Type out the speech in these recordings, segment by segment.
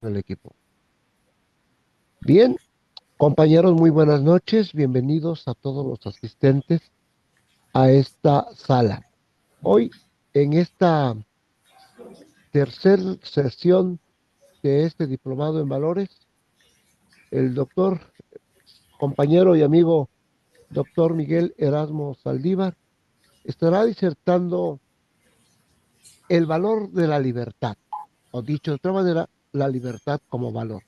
El equipo. Bien, compañeros, muy buenas noches. Bienvenidos a todos los asistentes a esta sala. Hoy, en esta tercera sesión de este diplomado en valores, el doctor, compañero y amigo doctor Miguel Erasmo Saldívar estará disertando el valor de la libertad, o dicho de otra manera, la libertad como valor.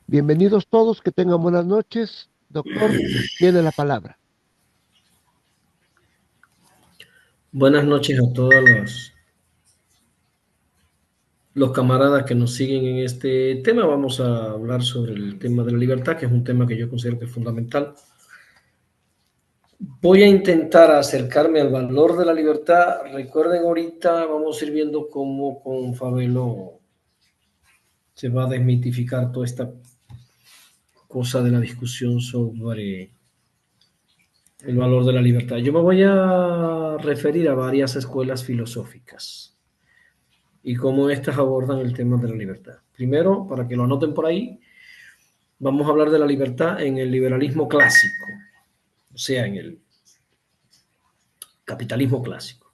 Bienvenidos todos, que tengan buenas noches. Doctor, tiene la palabra. Buenas noches a todos los camaradas que nos siguen en este tema. Vamos a hablar sobre el tema de la libertad, que es un tema que yo considero que es fundamental. Voy a intentar acercarme al valor de la libertad. Recuerden, ahorita vamos a ir viendo cómo con Fabelo se va a desmitificar toda esta cosa de la discusión sobre el valor de la libertad. Yo me voy a referir a varias escuelas filosóficas y cómo éstas abordan el tema de la libertad. Primero, para que lo anoten por ahí, vamos a hablar de la libertad en el liberalismo clásico, o sea, en el capitalismo clásico.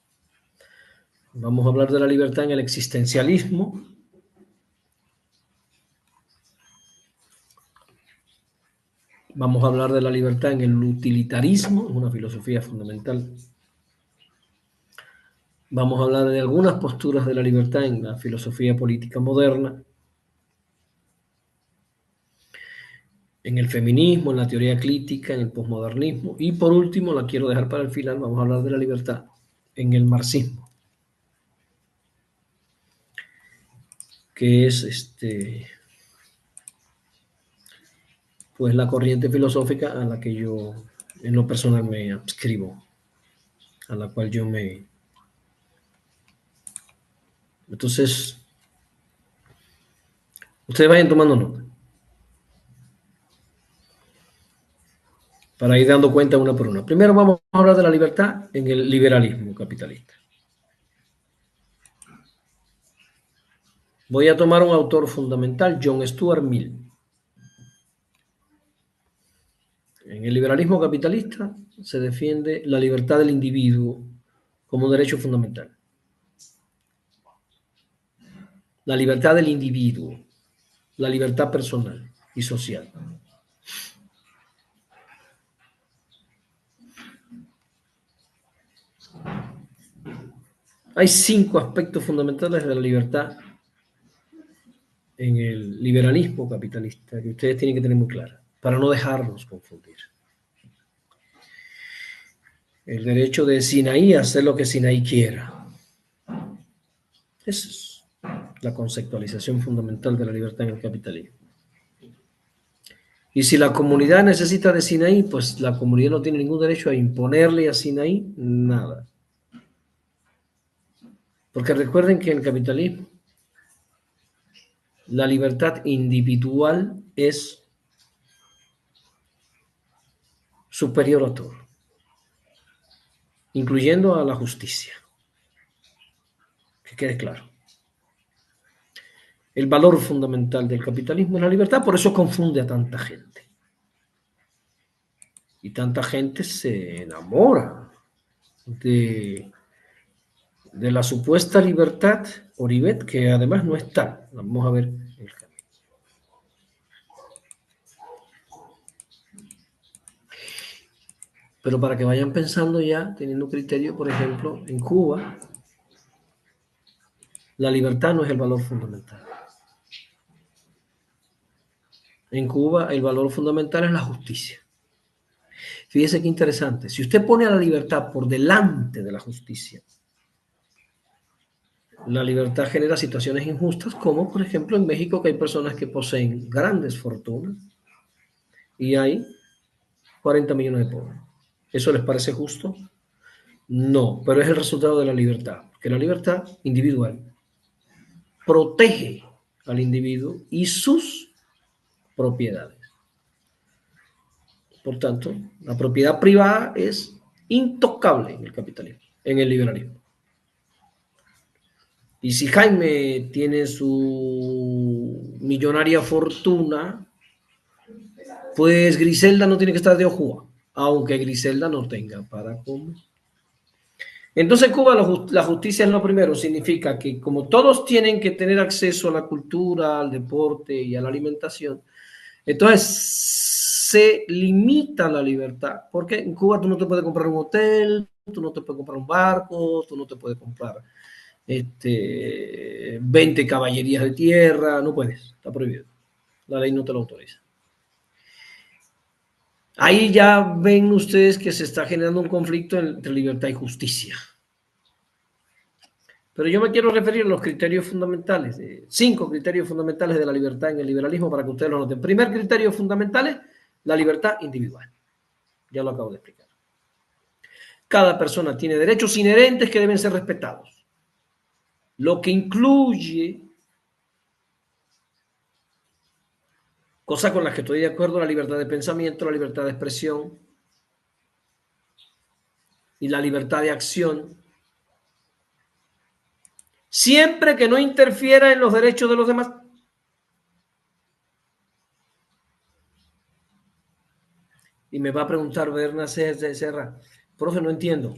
Vamos a hablar de la libertad en el existencialismo. Vamos a hablar de la libertad en el utilitarismo, es una filosofía fundamental. Vamos a hablar de algunas posturas de la libertad en la filosofía política moderna, en el feminismo, en la teoría crítica, en el posmodernismo. Y por último, la quiero dejar para el final, vamos a hablar de la libertad en el marxismo, que es pues la corriente filosófica a la que yo en lo personal me adscribo, a la cual yo me... Entonces, ustedes vayan tomando nota para ir dando cuenta una por una. Primero vamos a hablar de la libertad en el liberalismo capitalista. Voy a tomar un autor fundamental, John Stuart Mill. En el liberalismo capitalista se defiende la libertad del individuo como un derecho fundamental. La libertad del individuo, la libertad personal y social. Hay 5 aspectos fundamentales de la libertad en el liberalismo capitalista que ustedes tienen que tener muy clara para no dejarnos confundir. El derecho de Sinaí a hacer lo que Sinaí quiera. Esa es la conceptualización fundamental de la libertad en el capitalismo. Y si la comunidad necesita de Sinaí, pues la comunidad no tiene ningún derecho a imponerle a Sinaí nada. Porque recuerden que en el capitalismo la libertad individual es superior a todo, incluyendo a la justicia. Que quede claro. El valor fundamental del capitalismo es la libertad, por eso confunde a tanta gente. Y tanta gente se enamora de la supuesta libertad Oribet, que además no está. Vamos a ver el camino. Pero para que vayan pensando ya, teniendo criterio, por ejemplo, en Cuba, la libertad no es el valor fundamental. En Cuba el valor fundamental es la justicia. Fíjese qué interesante. Si usted pone a la libertad por delante de la justicia, la libertad genera situaciones injustas, como por ejemplo en México, que hay personas que poseen grandes fortunas y hay 40 millones de pobres. ¿Eso les parece justo? No, pero es el resultado de la libertad, que la libertad individual protege al individuo y sus propiedades. Por tanto, la propiedad privada es intocable en el capitalismo, en el liberalismo. Y si Jaime tiene su millonaria fortuna, pues Griselda no tiene que estar de ojo, aunque Griselda no tenga para comer. Entonces Cuba la justicia es lo primero, significa que como todos tienen que tener acceso a la cultura, al deporte y a la alimentación, entonces se limita la libertad, porque en Cuba tú no te puedes comprar un hotel, tú no te puedes comprar un barco, tú no te puedes comprar 20 caballerías de tierra, no puedes, está prohibido, la ley no te lo autoriza. Ahí ya ven ustedes que se está generando un conflicto entre libertad y justicia. Pero yo me quiero referir a los criterios fundamentales, 5 criterios fundamentales de la libertad en el liberalismo para que ustedes lo noten. Primer criterio fundamental es la libertad individual. Ya lo acabo de explicar. Cada persona tiene derechos inherentes que deben ser respetados, lo que incluye cosas con las que estoy de acuerdo: la libertad de pensamiento, la libertad de expresión y la libertad de acción, siempre que no interfiera en los derechos de los demás. Y me va a preguntar Berna Serra, profe, no entiendo.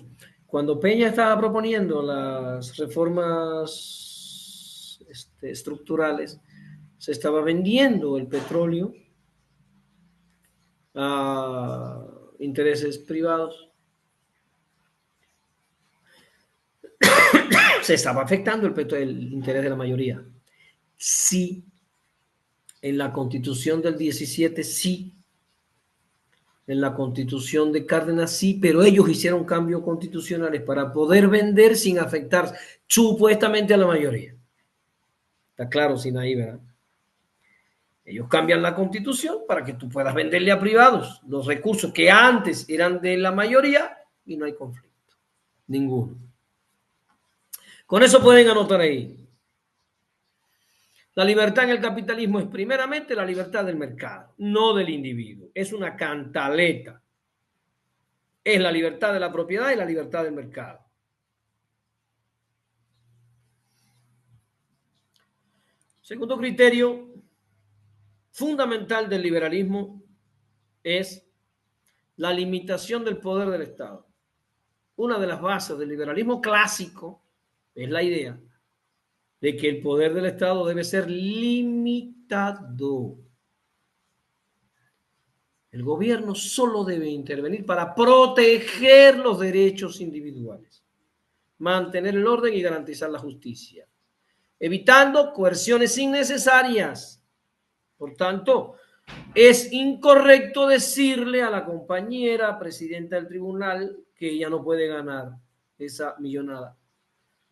Cuando Peña estaba proponiendo las reformas estructurales, se estaba vendiendo el petróleo a intereses privados. Se estaba afectando el interés de la mayoría. Sí, en la Constitución del 17 sí, en la Constitución de Cárdenas sí, pero ellos hicieron cambios constitucionales para poder vender sin afectar supuestamente a la mayoría. Está claro, Sinaí, ¿verdad? Ellos cambian la Constitución para que tú puedas venderle a privados los recursos que antes eran de la mayoría y no hay conflicto. Ninguno. Con eso pueden anotar ahí. La libertad en el capitalismo es primeramente la libertad del mercado, no del individuo. Es una cantaleta. Es la libertad de la propiedad y la libertad del mercado. Segundo criterio fundamental del liberalismo es la limitación del poder del Estado. Una de las bases del liberalismo clásico es la idea de que el poder del Estado debe ser limitado. El gobierno solo debe intervenir para proteger los derechos individuales, mantener el orden y garantizar la justicia, evitando coerciones innecesarias. Por tanto, es incorrecto decirle a la compañera presidenta del tribunal que ella no puede ganar esa millonada,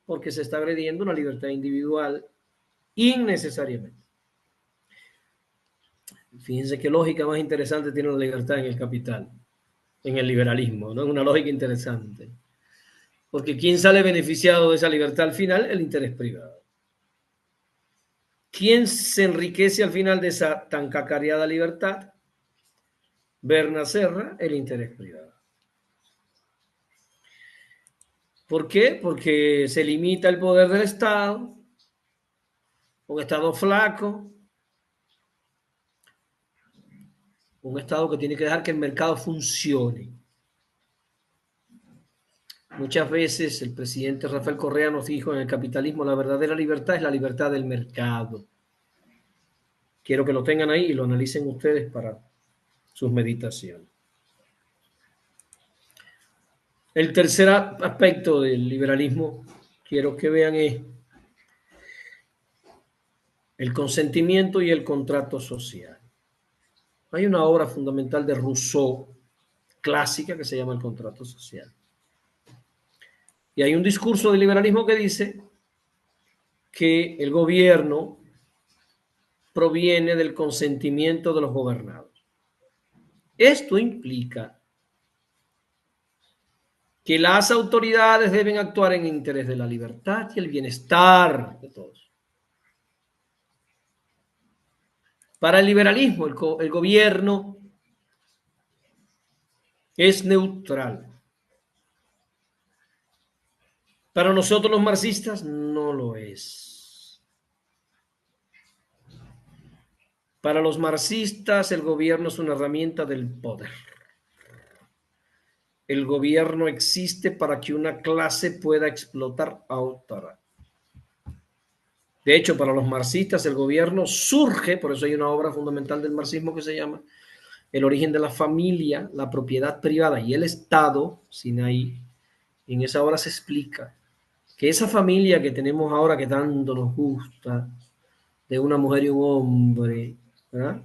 porque se está agrediendo una libertad individual innecesariamente. Fíjense qué lógica más interesante tiene la libertad en el capital, en el liberalismo, ¿no? Una lógica interesante. Porque ¿quién sale beneficiado de esa libertad al final? El interés privado. ¿Quién se enriquece al final de esa tan cacareada libertad? Berna Serra, el interés privado. ¿Por qué? Porque se limita el poder del Estado, un Estado flaco, un Estado que tiene que dejar que el mercado funcione. Muchas veces el presidente Rafael Correa nos dijo: en el capitalismo la verdadera libertad es la libertad del mercado. Quiero que lo tengan ahí y lo analicen ustedes para sus meditaciones. El tercer aspecto del liberalismo, quiero que vean, es el consentimiento y el contrato social. Hay una obra fundamental de Rousseau, clásica, que se llama El contrato social. Y hay un discurso del liberalismo que dice que el gobierno proviene del consentimiento de los gobernados. Esto implica que las autoridades deben actuar en interés de la libertad y el bienestar de todos. Para el liberalismo, el gobierno es neutral. Para nosotros los marxistas no lo es. Para los marxistas el gobierno es una herramienta del poder. El gobierno existe para que una clase pueda explotar a otra. De hecho, para los marxistas el gobierno surge, por eso hay una obra fundamental del marxismo que se llama El origen de la familia, la propiedad privada y el Estado. Sinaí. En esa obra se explica que esa familia que tenemos ahora que tanto nos gusta, de una mujer y un hombre, ¿verdad?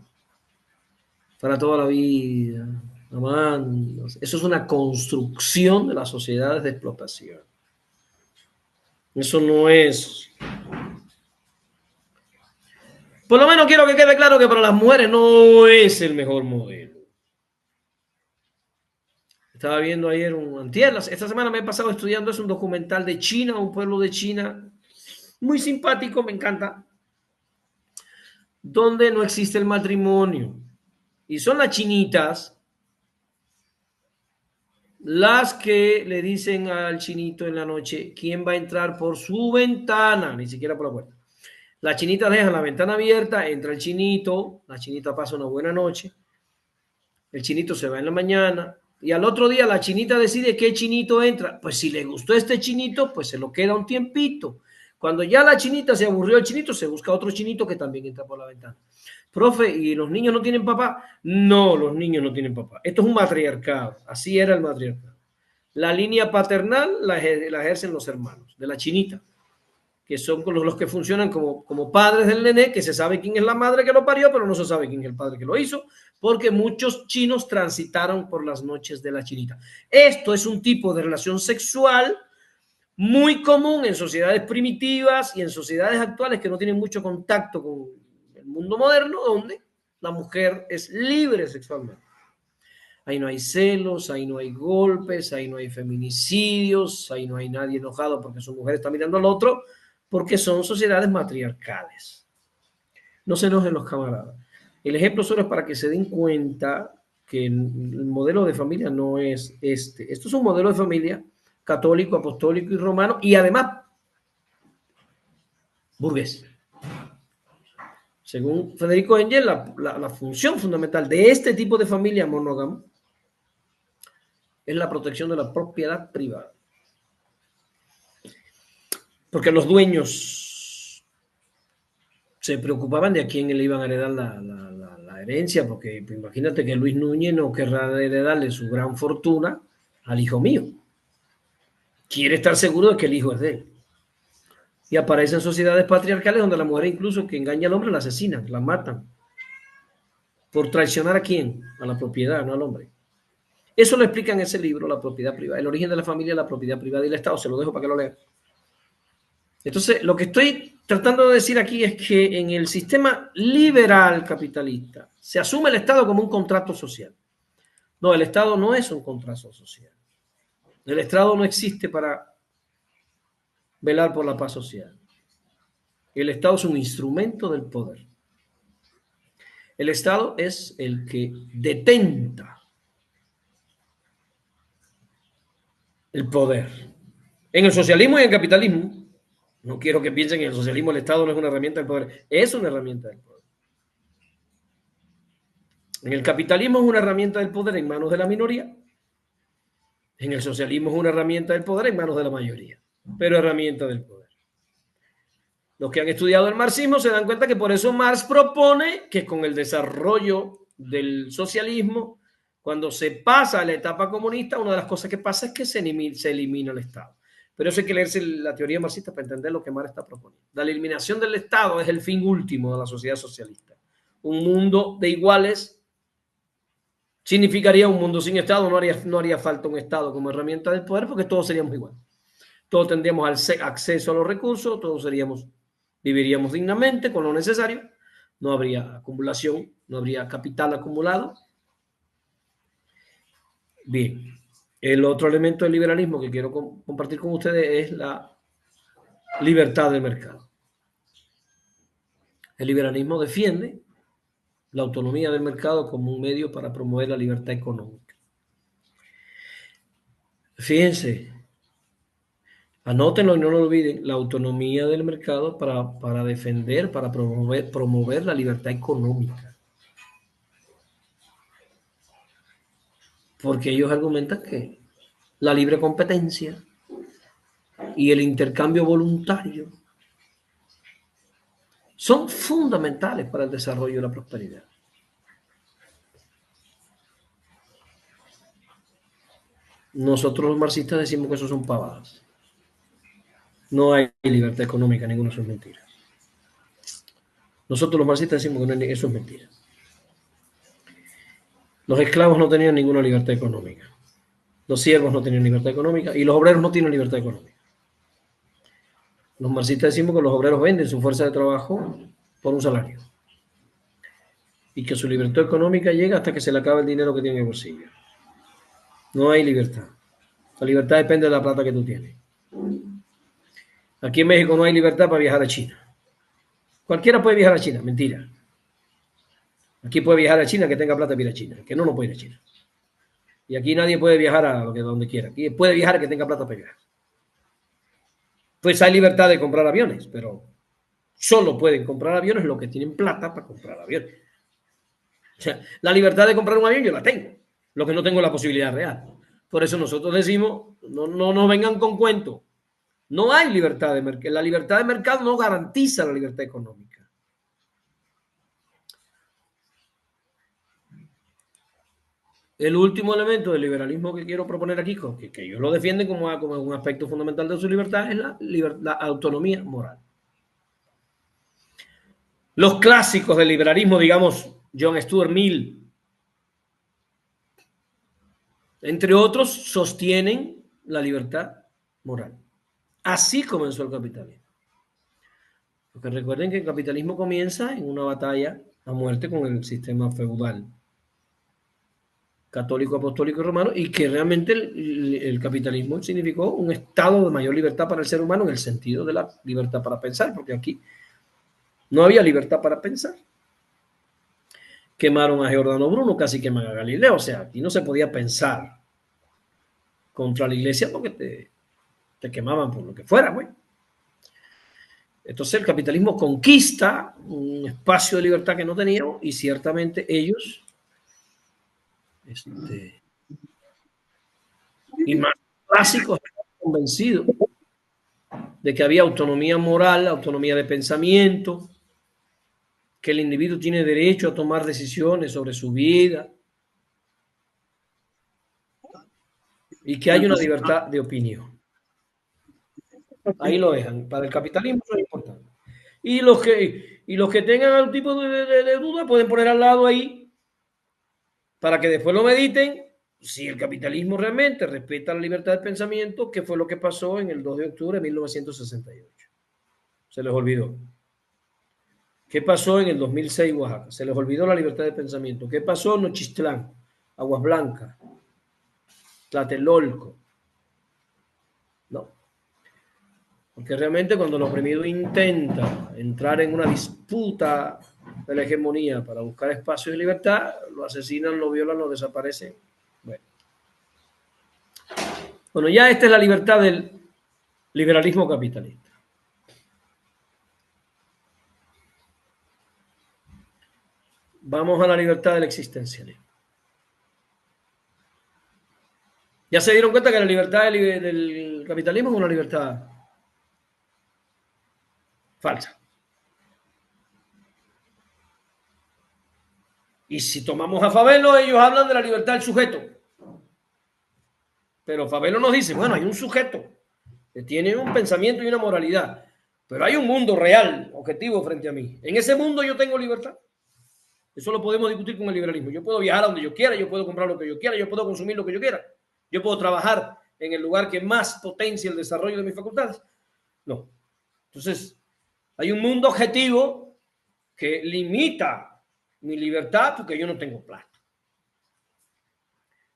Para toda la vida, amándose. Eso es una construcción de las sociedades de explotación. Eso no es. Por lo menos quiero que quede claro que para las mujeres no es el mejor modelo. Estaba viendo ayer esta semana me he pasado estudiando, es un documental de China, un pueblo de China, muy simpático, me encanta, donde no existe el matrimonio. Y son las chinitas las que le dicen al chinito en la noche quién va a entrar por su ventana, ni siquiera por la puerta. La chinita deja la ventana abierta, entra el chinito, la chinita pasa una buena noche, el chinito se va en la mañana y al otro día la chinita decide qué chinito entra. Pues si le gustó este chinito, pues se lo queda un tiempito. Cuando ya la chinita se aburrió el chinito, se busca otro chinito que también entra por la ventana. Profe, ¿y los niños no tienen papá? No, los niños no tienen papá. Esto es un matriarcado. Así era el matriarcado. La línea paternal la ejercen los hermanos de la chinita, que son los que funcionan como padres del nené, que se sabe quién es la madre que lo parió, pero no se sabe quién es el padre que lo hizo, porque muchos chinos transitaron por las noches de la chinita. Esto es un tipo de relación sexual muy común en sociedades primitivas y en sociedades actuales que no tienen mucho contacto con el mundo moderno, donde la mujer es libre sexualmente. Ahí no hay celos, ahí no hay golpes, ahí no hay feminicidios, ahí no hay nadie enojado porque su mujer está mirando al otro, porque son sociedades matriarcales. No se enojen los camaradas. El ejemplo solo es para que se den cuenta que el modelo de familia no es este. Esto es un modelo de familia católico, apostólico y romano, y además burgués. Según Federico Engel, la función fundamental de este tipo de familia monógama es la protección de la propiedad privada. Porque los dueños se preocupaban de a quién le iban a heredar la herencia, porque pues, imagínate que Luis Núñez no querrá heredarle su gran fortuna al hijo mío. Quiere estar seguro de que el hijo es de él. Y aparecen sociedades patriarcales donde la mujer incluso que engaña al hombre la asesinan, la matan. ¿Por traicionar a quién? A la propiedad, no al hombre. Eso lo explica en ese libro, La propiedad privada. El origen de la familia, la propiedad privada y el Estado. Se lo dejo para que lo lean. Entonces, lo que estoy tratando de decir aquí es que en el sistema liberal capitalista se asume el Estado como un contrato social. No, el Estado no es un contrato social. El Estado no existe para velar por la paz social. El Estado es un instrumento del poder. El Estado es el que detenta el poder. En el socialismo y en el capitalismo, no quiero que piensen que en el socialismo el Estado no es una herramienta del poder, es una herramienta del poder. En el capitalismo es una herramienta del poder en manos de la minoría. En el socialismo es una herramienta del poder en manos de la mayoría, pero herramienta del poder. Los que han estudiado el marxismo se dan cuenta que por eso Marx propone que con el desarrollo del socialismo, cuando se pasa a la etapa comunista, una de las cosas que pasa es que se elimina el Estado. Pero eso hay que leerse la teoría marxista para entender lo que Marx está proponiendo. La eliminación del Estado es el fin último de la sociedad socialista. Un mundo de iguales significaría un mundo sin Estado, no haría falta un Estado como herramienta del poder porque todos seríamos iguales. Todos tendríamos acceso a los recursos, todos viviríamos dignamente con lo necesario, no habría acumulación, no habría capital acumulado. Bien, el otro elemento del liberalismo que quiero compartir con ustedes es la libertad del mercado. El liberalismo defiende la autonomía del mercado como un medio para promover la libertad económica. Fíjense, Anótenlo y no lo olviden, la autonomía del mercado para defender, para promover la libertad económica. Porque ellos argumentan que la libre competencia y el intercambio voluntario son fundamentales para el desarrollo y la prosperidad. Nosotros los marxistas decimos que eso son pavadas. No hay libertad económica, ninguna de sus mentiras. Nosotros los marxistas decimos que eso es mentira. Los esclavos no tenían ninguna libertad económica. Los siervos no tenían libertad económica y los obreros no tienen libertad económica. Los marxistas decimos que los obreros venden su fuerza de trabajo por un salario y que su libertad económica llega hasta que se le acabe el dinero que tiene en el bolsillo. No hay libertad. La libertad depende de la plata que tú tienes. Aquí en México no hay libertad para viajar a China. Cualquiera puede viajar a China, mentira. Aquí puede viajar a China que tenga plata para ir a China, que no puede ir a China. Y aquí nadie puede viajar a donde quiera. Aquí puede viajar que tenga plata para viajar. Pues hay libertad de comprar aviones, pero solo pueden comprar aviones los que tienen plata para comprar aviones. O sea, la libertad de comprar un avión yo la tengo, lo que no tengo es la posibilidad real. Por eso nosotros decimos, no vengan con cuentos. No hay libertad de mercado. La libertad de mercado no garantiza la libertad económica. El último elemento del liberalismo que quiero proponer aquí, que ellos lo defienden como un aspecto fundamental de su libertad, es la autonomía moral. Los clásicos del liberalismo, digamos, John Stuart Mill, entre otros, sostienen la libertad moral. Así comenzó el capitalismo. Porque recuerden que el capitalismo comienza en una batalla a muerte con el sistema feudal católico, apostólico y romano, y que realmente el capitalismo significó un estado de mayor libertad para el ser humano en el sentido de la libertad para pensar, porque aquí no había libertad para pensar. Quemaron a Giordano Bruno, casi queman a Galileo, o sea, aquí no se podía pensar contra la iglesia porque te quemaban por lo que fuera, güey. Entonces el capitalismo conquista un espacio de libertad que no teníamos y ciertamente ellos y más clásicos estaban convencidos de que había autonomía moral, autonomía de pensamiento, que el individuo tiene derecho a tomar decisiones sobre su vida y que hay una libertad de opinión. Ahí lo dejan. Para el capitalismo eso es importante. Y los que tengan algún tipo de duda pueden poner al lado ahí para que después lo mediten si el capitalismo realmente respeta la libertad de pensamiento, que fue lo que pasó en el 2 de octubre de 1968. Se les olvidó. ¿Qué pasó en el 2006 en Oaxaca? Se les olvidó la libertad de pensamiento. ¿Qué pasó en Nochistlán, Aguas Blancas, Tlatelolco? No. Porque realmente cuando el oprimido intenta entrar en una disputa de la hegemonía para buscar espacios de libertad, lo asesinan, lo violan, lo desaparecen. Bueno, ya esta es la libertad del liberalismo capitalista. Vamos a la libertad del existencialismo. Ya se dieron cuenta que la libertad del capitalismo es una libertad falsa. Y si tomamos a Fabelo, ellos hablan de la libertad del sujeto. Pero Fabelo nos dice, bueno, hay un sujeto que tiene un pensamiento y una moralidad, pero hay un mundo real, objetivo frente a mí. En ese mundo yo tengo libertad. Eso lo podemos discutir con el liberalismo. Yo puedo viajar a donde yo quiera, yo puedo comprar lo que yo quiera, yo puedo consumir lo que yo quiera. Yo puedo trabajar en el lugar que más potencia el desarrollo de mis facultades. No. Entonces, hay un mundo objetivo que limita mi libertad porque yo no tengo plata.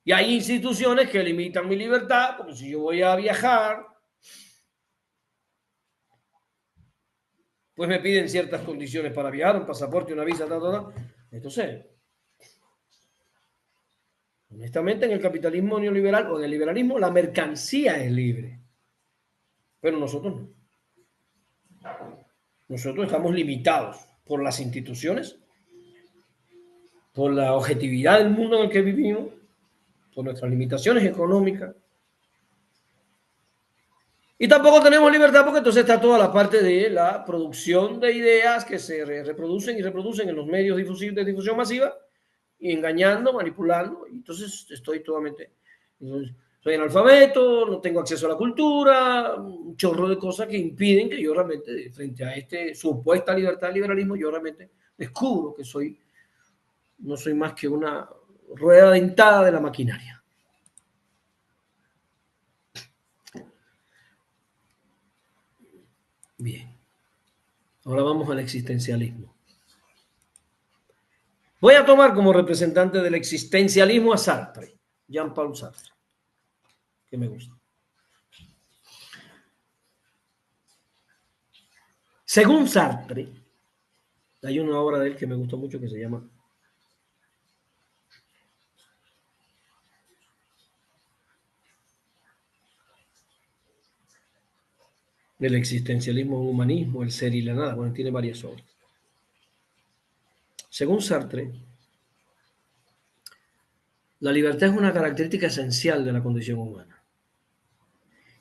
Y hay instituciones que limitan mi libertad porque si yo voy a viajar, pues me piden ciertas condiciones para viajar, un pasaporte, una visa, Entonces, honestamente, en el capitalismo neoliberal o en el liberalismo, la mercancía es libre. pero nosotros no. Nosotros estamos limitados por las instituciones, por la objetividad del mundo en el que vivimos, por nuestras limitaciones económicas. Y tampoco tenemos libertad porque entonces está toda la parte de la producción de ideas que se reproducen y reproducen en los medios de difusión masiva, y engañando, manipulando. Y entonces estoy totalmente... Soy analfabeto, no tengo acceso a la cultura, un chorro de cosas que impiden que yo realmente, frente a esta supuesta libertad, liberalismo, yo realmente descubro que no soy más que una rueda dentada de la maquinaria. Bien, ahora vamos al existencialismo. Voy a tomar como representante del existencialismo a Sartre, Jean-Paul Sartre, que me gusta. Según Sartre, hay una obra de él que me gustó mucho que se llama El existencialismo, el humanismo, el ser y la nada. Bueno, tiene varias obras. Según Sartre, la libertad es una característica esencial de la condición humana.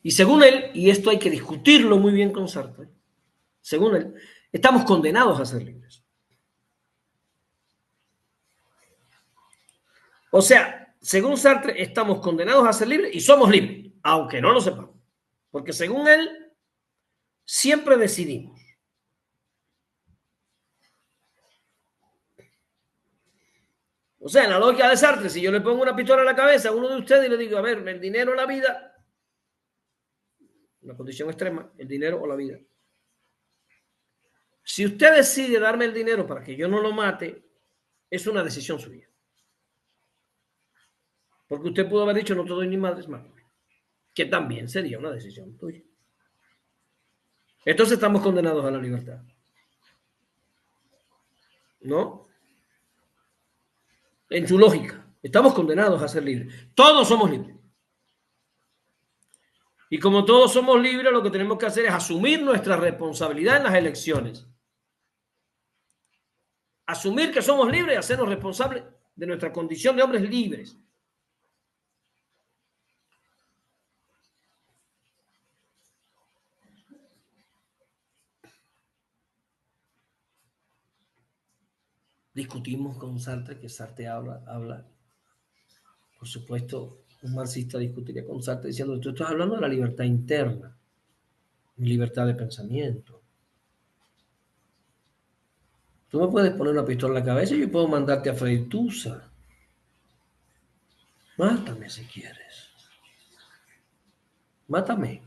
Y según él, y esto hay que discutirlo muy bien con Sartre, según él, estamos condenados a ser libres. O sea, según Sartre, estamos condenados a ser libres y somos libres, aunque no lo sepamos. Porque según él, siempre decidimos. O sea, en la lógica de Sartre, si yo le pongo una pistola en la cabeza a uno de ustedes y le digo, a ver, el dinero o la vida, una condición extrema, el dinero o la vida. Si usted decide darme el dinero para que yo no lo mate, es una decisión suya. Porque usted pudo haber dicho, no te doy ni madres, mátame. Que también sería una decisión tuya. Entonces estamos condenados a la libertad. ¿No? En su lógica, estamos condenados a ser libres. Todos somos libres. Y como todos somos libres, lo que tenemos que hacer es asumir nuestra responsabilidad en las elecciones. Asumir que somos libres y hacernos responsables de nuestra condición de hombres libres. Discutimos con Sartre, que Sartre habla. Por supuesto, un marxista discutiría con Sartre diciendo, tú estás hablando de la libertad interna, libertad de pensamiento. Tú me puedes poner una pistola en la cabeza y yo puedo mandarte a freír tusa. Mátame si quieres. Mátame.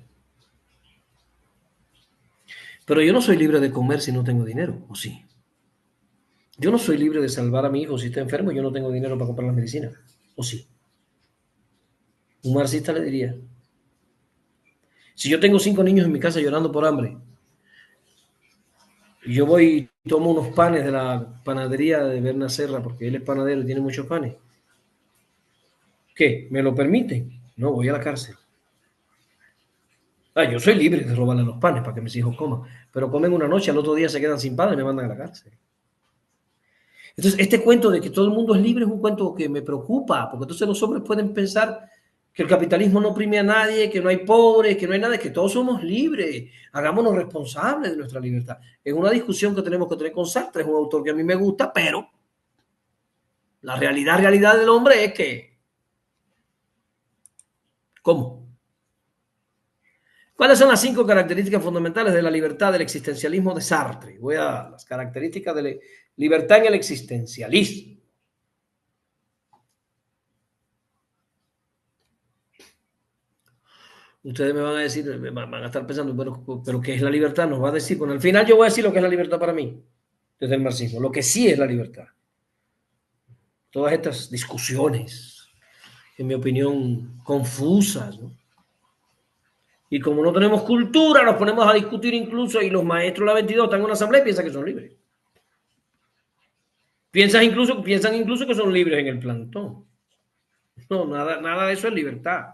Pero yo no soy libre de comer si no tengo dinero, ¿o sí? Yo no soy libre de salvar a mi hijo si está enfermo y yo no tengo dinero para comprar la medicina, ¿o sí? Un marxista le diría, si yo tengo 5 niños en mi casa llorando por hambre, y yo voy y tomo unos panes de la panadería de Berna Serra, porque él es panadero y tiene muchos panes, ¿qué? ¿Me lo permiten? No, voy a la cárcel. Yo soy libre de robarle los panes para que mis hijos coman, pero comen una noche, al otro día se quedan sin padre y me mandan a la cárcel. Entonces, este cuento de que todo el mundo es libre es un cuento que me preocupa, porque entonces los hombres pueden pensar que el capitalismo no oprime a nadie, que no hay pobres, que no hay nada, que todos somos libres, hagámonos responsables de nuestra libertad. Es una discusión que tenemos que tener con Sartre, es un autor que a mí me gusta, pero la realidad del hombre es que, ¿cómo? ¿Cuáles son las 5 características fundamentales de la libertad del existencialismo de Sartre? Voy a las características de la libertad en el existencialismo. Ustedes me van a decir, van a estar pensando, pero ¿qué es la libertad? Nos va a decir, bueno, al final yo voy a decir lo que es la libertad para mí, desde el marxismo, lo que sí es la libertad. Todas estas discusiones, en mi opinión, confusas, ¿no? Y como no tenemos cultura, nos ponemos a discutir incluso, y los maestros de la 22 están en una asamblea y piensan que son libres. Piensan incluso que son libres en el plantón. No, nada de eso es libertad.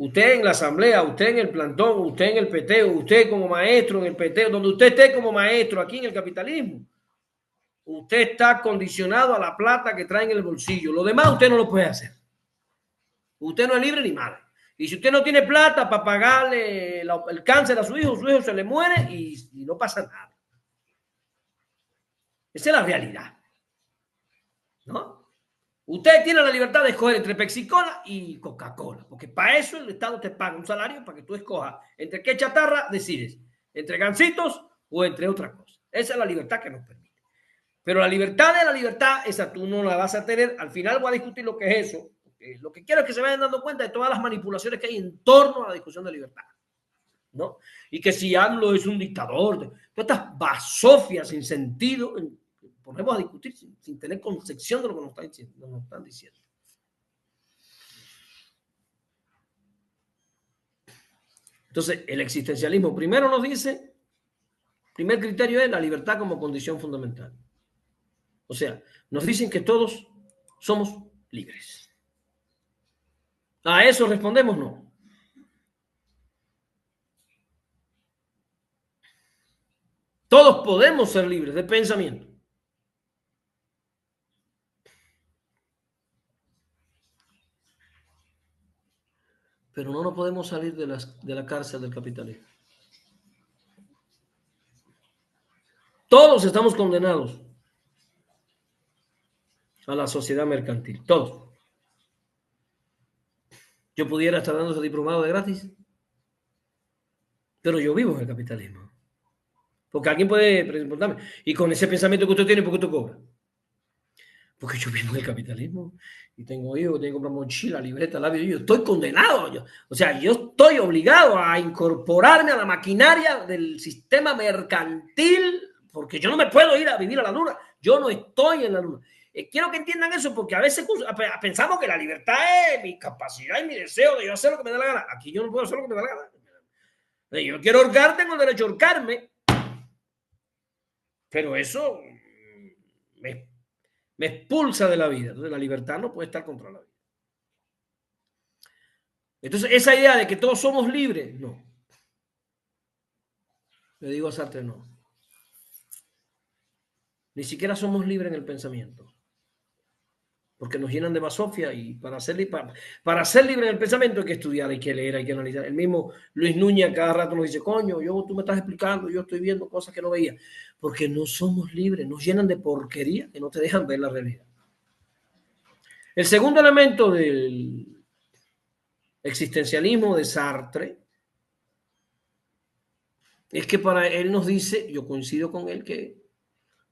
Usted en la asamblea, usted en el plantón, usted en el peteo, usted como maestro en el peteo, donde usted esté como maestro aquí en el capitalismo, usted está condicionado a la plata que trae en el bolsillo. Lo demás usted no lo puede hacer. Usted no es libre ni madre. Y si usted no tiene plata para pagarle el cáncer a su hijo se le muere y no pasa nada. Esa es la realidad, ¿no? Usted tiene la libertad de escoger entre Pepsi-Cola y Coca-Cola, porque para eso el Estado te paga un salario para que tú escojas entre qué chatarra decides, entre gancitos o entre otras cosas. Esa es la libertad que nos permite. Pero la libertad de la libertad, esa tú no la vas a tener. Al final voy a discutir lo que es eso. Lo que quiero es que se vayan dando cuenta de todas las manipulaciones que hay en torno a la discusión de libertad, ¿no? Y que si AMLO es un dictador, todas estas basofias sin sentido, ponemos a discutir sin tener concepción de lo que nos están diciendo. Entonces, el existencialismo primero nos dice, primer criterio es la libertad como condición fundamental. O sea, nos dicen que todos somos libres. ¿A eso respondemos? No. Todos podemos ser libres de pensamiento. Pero no nos podemos salir de la cárcel del capitalismo. Todos estamos condenados a la sociedad mercantil. Todos. Yo pudiera estar dando ese diplomado de gratis, pero yo vivo en el capitalismo. Porque alguien puede preguntarme, y con ese pensamiento que usted tiene, ¿por qué usted cobra? Porque yo vivo en el capitalismo y tengo hijos, tengo que comprar mochila, libreta, lápiz. Yo estoy condenado. O sea, yo estoy obligado a incorporarme a la maquinaria del sistema mercantil porque yo no me puedo ir a vivir a la luna. Yo no estoy en la luna. Quiero que entiendan eso porque a veces pensamos que la libertad es mi capacidad y mi deseo de yo hacer lo que me da la gana. Aquí yo no puedo hacer lo que me da la gana. Yo quiero ahorcar, tengo el derecho a ahorcarme. Pero eso me expulsa de la vida. Entonces la libertad no puede estar contra la vida. Entonces esa idea de que todos somos libres, no. Le digo a Sartre, no. Ni siquiera somos libres en el pensamiento. Porque nos llenan de basofia y para ser libre en el pensamiento hay que estudiar, hay que leer, hay que analizar. El mismo Luis Núñez cada rato nos dice, coño, tú me estás explicando, yo estoy viendo cosas que no veía. Porque no somos libres, nos llenan de porquería que no te dejan ver la realidad. El segundo elemento del existencialismo de Sartre es que para él nos dice, yo coincido con él, que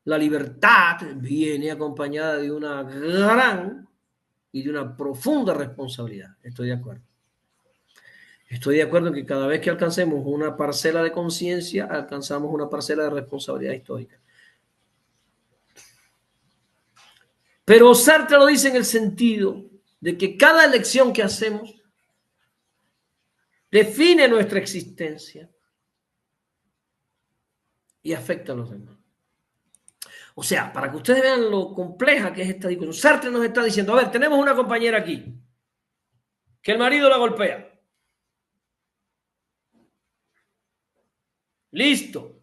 la libertad viene acompañada de una gran y de una profunda responsabilidad. Estoy de acuerdo. Estoy de acuerdo en que cada vez que alcancemos una parcela de conciencia, alcanzamos una parcela de responsabilidad histórica. Pero Sartre lo dice en el sentido de que cada elección que hacemos define nuestra existencia y afecta a los demás. O sea, para que ustedes vean lo compleja que es esta discusión, Sartre nos está diciendo, a ver, tenemos una compañera aquí, que el marido la golpea. Listo.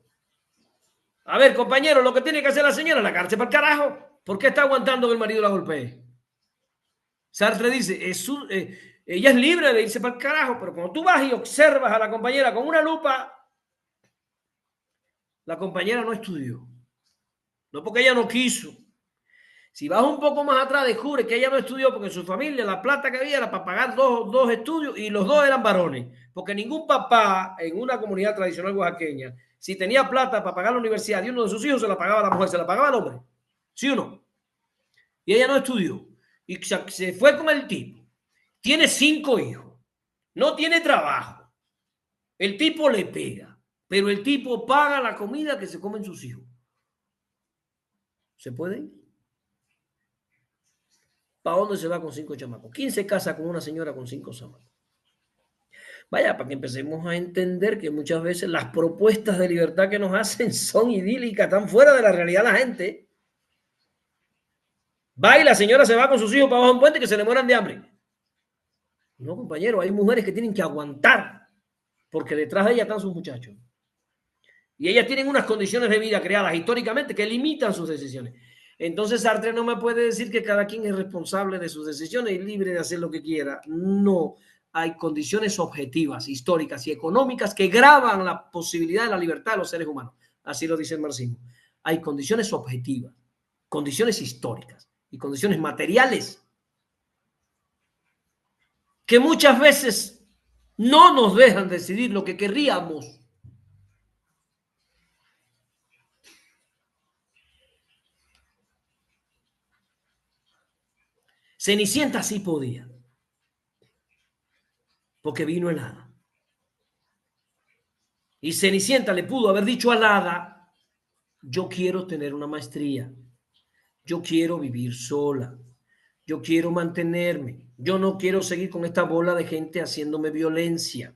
A ver, compañero, lo que tiene que hacer la señora es la cárcel para el carajo. ¿Por qué está aguantando que el marido la golpee? Sartre dice, ella es libre de irse para el carajo, pero cuando tú vas y observas a la compañera con una lupa, la compañera no estudió. No porque ella no quiso. Si vas un poco más atrás, descubre que ella no estudió porque en su familia la plata que había era para pagar dos estudios y los dos eran varones. Porque ningún papá en una comunidad tradicional oaxaqueña, si tenía plata para pagar la universidad de uno de sus hijos, se la pagaba la mujer, se la pagaba el hombre. ¿Sí o no? Y ella no estudió. Y se fue con el tipo. Tiene 5 hijos. No tiene trabajo. El tipo le pega. Pero el tipo paga la comida que se comen sus hijos. ¿Se puede ir? ¿Para dónde se va con 5 chamacos? ¿Quién se casa con una señora con 5 chamacos? Vaya, para que empecemos a entender que muchas veces las propuestas de libertad que nos hacen son idílicas, están fuera de la realidad de la gente. Va y la señora se va con sus hijos para abajo de un puente y que se le mueran de hambre. No, compañero, hay mujeres que tienen que aguantar porque detrás de ellas están sus muchachos. Y ellas tienen unas condiciones de vida creadas históricamente que limitan sus decisiones. Entonces Sartre no me puede decir que cada quien es responsable de sus decisiones y libre de hacer lo que quiera. No, hay condiciones objetivas, históricas y económicas que graban la posibilidad de la libertad de los seres humanos. Así lo dice el marxismo. Hay condiciones objetivas, condiciones históricas y condiciones materiales que muchas veces no nos dejan decidir lo que querríamos. Cenicienta sí podía, porque vino el hada. Y Cenicienta le pudo haber dicho al hada, yo quiero tener una maestría, yo quiero vivir sola, yo quiero mantenerme, yo no quiero seguir con esta bola de gente haciéndome violencia,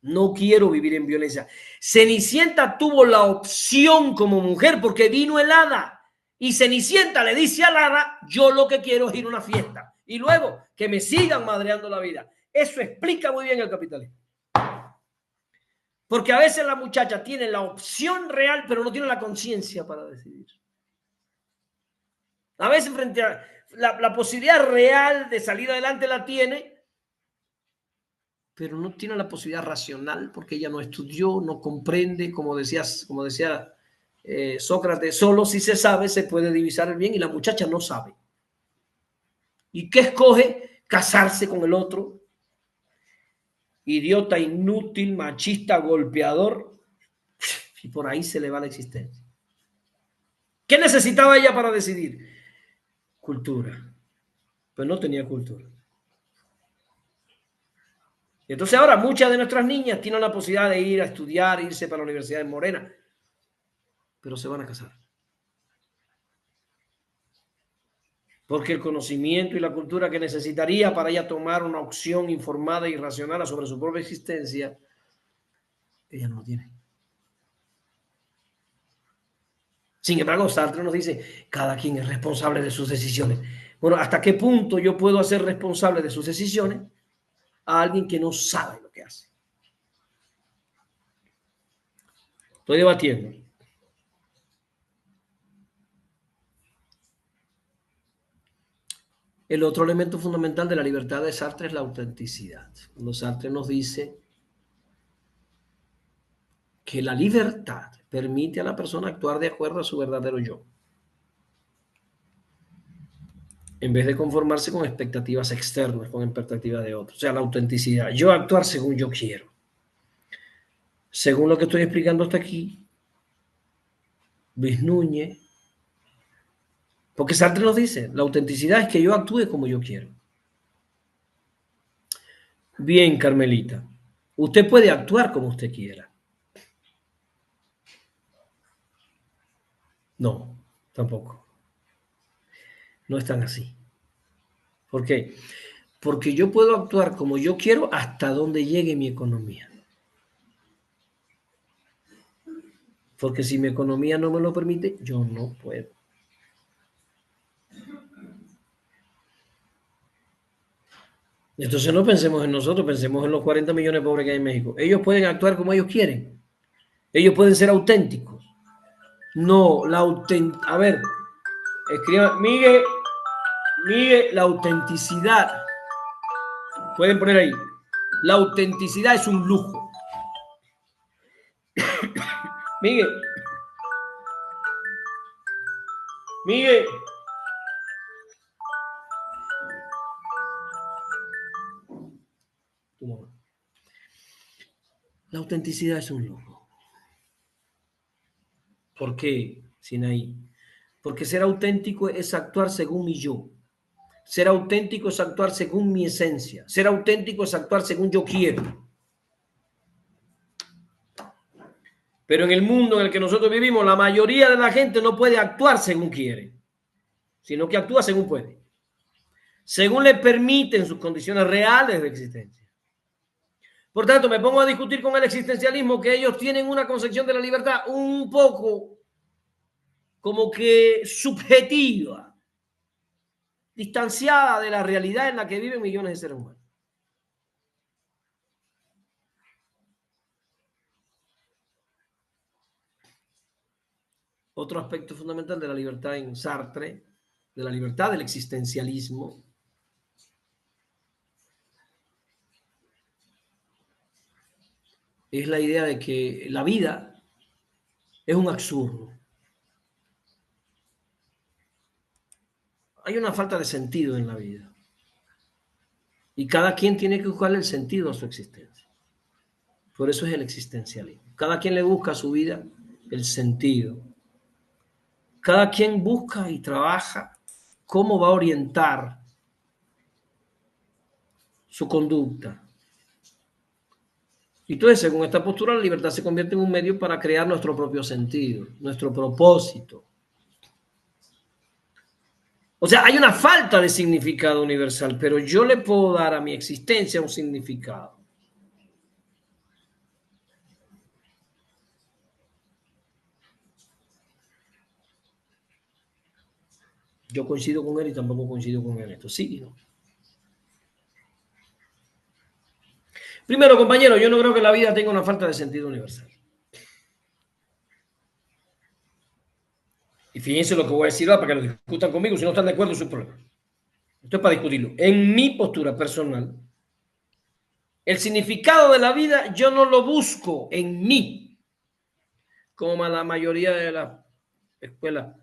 no quiero vivir en violencia. Cenicienta tuvo la opción como mujer porque vino el hada y Cenicienta le dice al hada, yo lo que quiero es ir a una fiesta y luego que me sigan madreando la vida. Eso explica muy bien el capitalismo. Porque a veces la muchacha tiene la opción real, pero no tiene la conciencia para decidir. A veces frente a la posibilidad real de salir adelante la tiene, pero no tiene la posibilidad racional porque ella no estudió, no comprende, como decía Sócrates, solo si se sabe se puede divisar el bien y la muchacha no sabe. ¿Y qué escoge? Casarse con el otro. Idiota, inútil, machista, golpeador. Y por ahí se le va la existencia. ¿Qué necesitaba ella para decidir? Cultura. Pues no tenía cultura. Y entonces ahora muchas de nuestras niñas tienen la posibilidad de ir a estudiar, irse para la Universidad de Morena, pero se van a casar. Porque el conocimiento y la cultura que necesitaría para ella tomar una opción informada y racional sobre su propia existencia, ella no lo tiene. Sin embargo, Sartre nos dice, cada quien es responsable de sus decisiones. Bueno, ¿hasta qué punto yo puedo hacer responsable de sus decisiones a alguien que no sabe lo que hace? Estoy debatiendo. El otro elemento fundamental de la libertad de Sartre es la autenticidad. Cuando Sartre nos dice que la libertad permite a la persona actuar de acuerdo a su verdadero yo, en vez de conformarse con expectativas externas, con expectativas de otros. O sea, la autenticidad. Yo actuar según yo quiero. Según lo que estoy explicando hasta aquí, Luis Núñez, porque Sartre nos dice, la autenticidad es que yo actúe como yo quiero. Bien, Carmelita, usted puede actuar como usted quiera. No, tampoco. No es tan así. ¿Por qué? Porque yo puedo actuar como yo quiero hasta donde llegue mi economía. Porque si mi economía no me lo permite, yo no puedo. Entonces no pensemos en nosotros, pensemos en los 40 millones de pobres que hay en México. Ellos pueden actuar como ellos quieren. Ellos pueden ser auténticos. No, a ver, escriba, Miguel, la autenticidad. Pueden poner ahí. La autenticidad es un lujo. Miguel. La autenticidad es un lujo. ¿Por qué, Sinaí? Porque ser auténtico es actuar según mi yo. Ser auténtico es actuar según mi esencia. Ser auténtico es actuar según yo quiero. Pero en el mundo en el que nosotros vivimos, la mayoría de la gente no puede actuar según quiere, sino que actúa según puede. Según le permiten sus condiciones reales de existencia. Por tanto, me pongo a discutir con el existencialismo que ellos tienen una concepción de la libertad un poco como que subjetiva, distanciada de la realidad en la que viven millones de seres humanos. Otro aspecto fundamental de la libertad en Sartre, de la libertad del existencialismo, es la idea de que la vida es un absurdo. Hay una falta de sentido en la vida. Y cada quien tiene que buscarle el sentido a su existencia. Por eso es el existencialismo. Cada quien le busca a su vida el sentido. Cada quien busca y trabaja cómo va a orientar su conducta. Y entonces, según esta postura, la libertad se convierte en un medio para crear nuestro propio sentido, nuestro propósito. O sea, hay una falta de significado universal, pero yo le puedo dar a mi existencia un significado. Yo coincido con él y tampoco coincido con él en esto. Sí y no. Primero, compañero, yo no creo que la vida tenga una falta de sentido universal. Y fíjense lo que voy a decir ahora para que lo discutan conmigo. Si no están de acuerdo, es su problema. Esto es para discutirlo. En mi postura personal, el significado de la vida yo no lo busco en mí, como la mayoría de las escuelas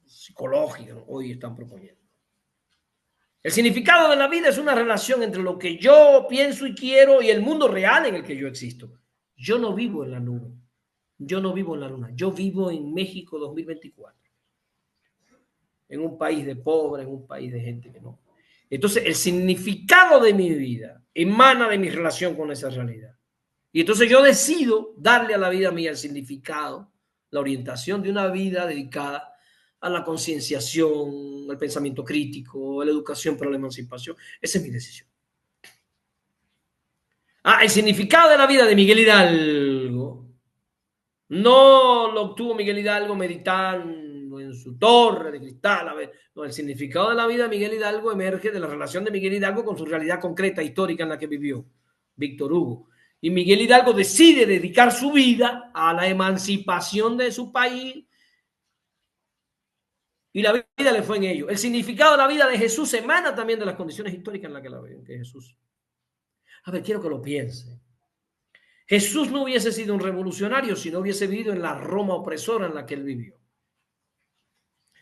psicológicas hoy están proponiendo. El significado de la vida es una relación entre lo que yo pienso y quiero y el mundo real en el que yo existo. Yo no vivo en la nube. Yo no vivo en la luna. Yo vivo en México 2024. En un país de pobres, en un país de gente que no. Entonces, el significado de mi vida emana de mi relación con esa realidad. Y entonces yo decido darle a la vida mía el significado, la orientación de una vida dedicada a la concienciación, al pensamiento crítico, a la educación para la emancipación. Esa es mi decisión. El significado de la vida de Miguel Hidalgo no lo obtuvo Miguel Hidalgo meditando en su torre de cristal. A ver, no, el significado de la vida de Miguel Hidalgo emerge de la relación de Miguel Hidalgo con su realidad concreta, histórica en la que vivió Víctor Hugo. Y Miguel Hidalgo decide dedicar su vida a la emancipación de su país y la vida le fue en ello. El significado de la vida de Jesús emana también de las condiciones históricas en las que la ven, que Jesús. A ver, quiero que lo piense. Jesús no hubiese sido un revolucionario si no hubiese vivido en la Roma opresora en la que él vivió.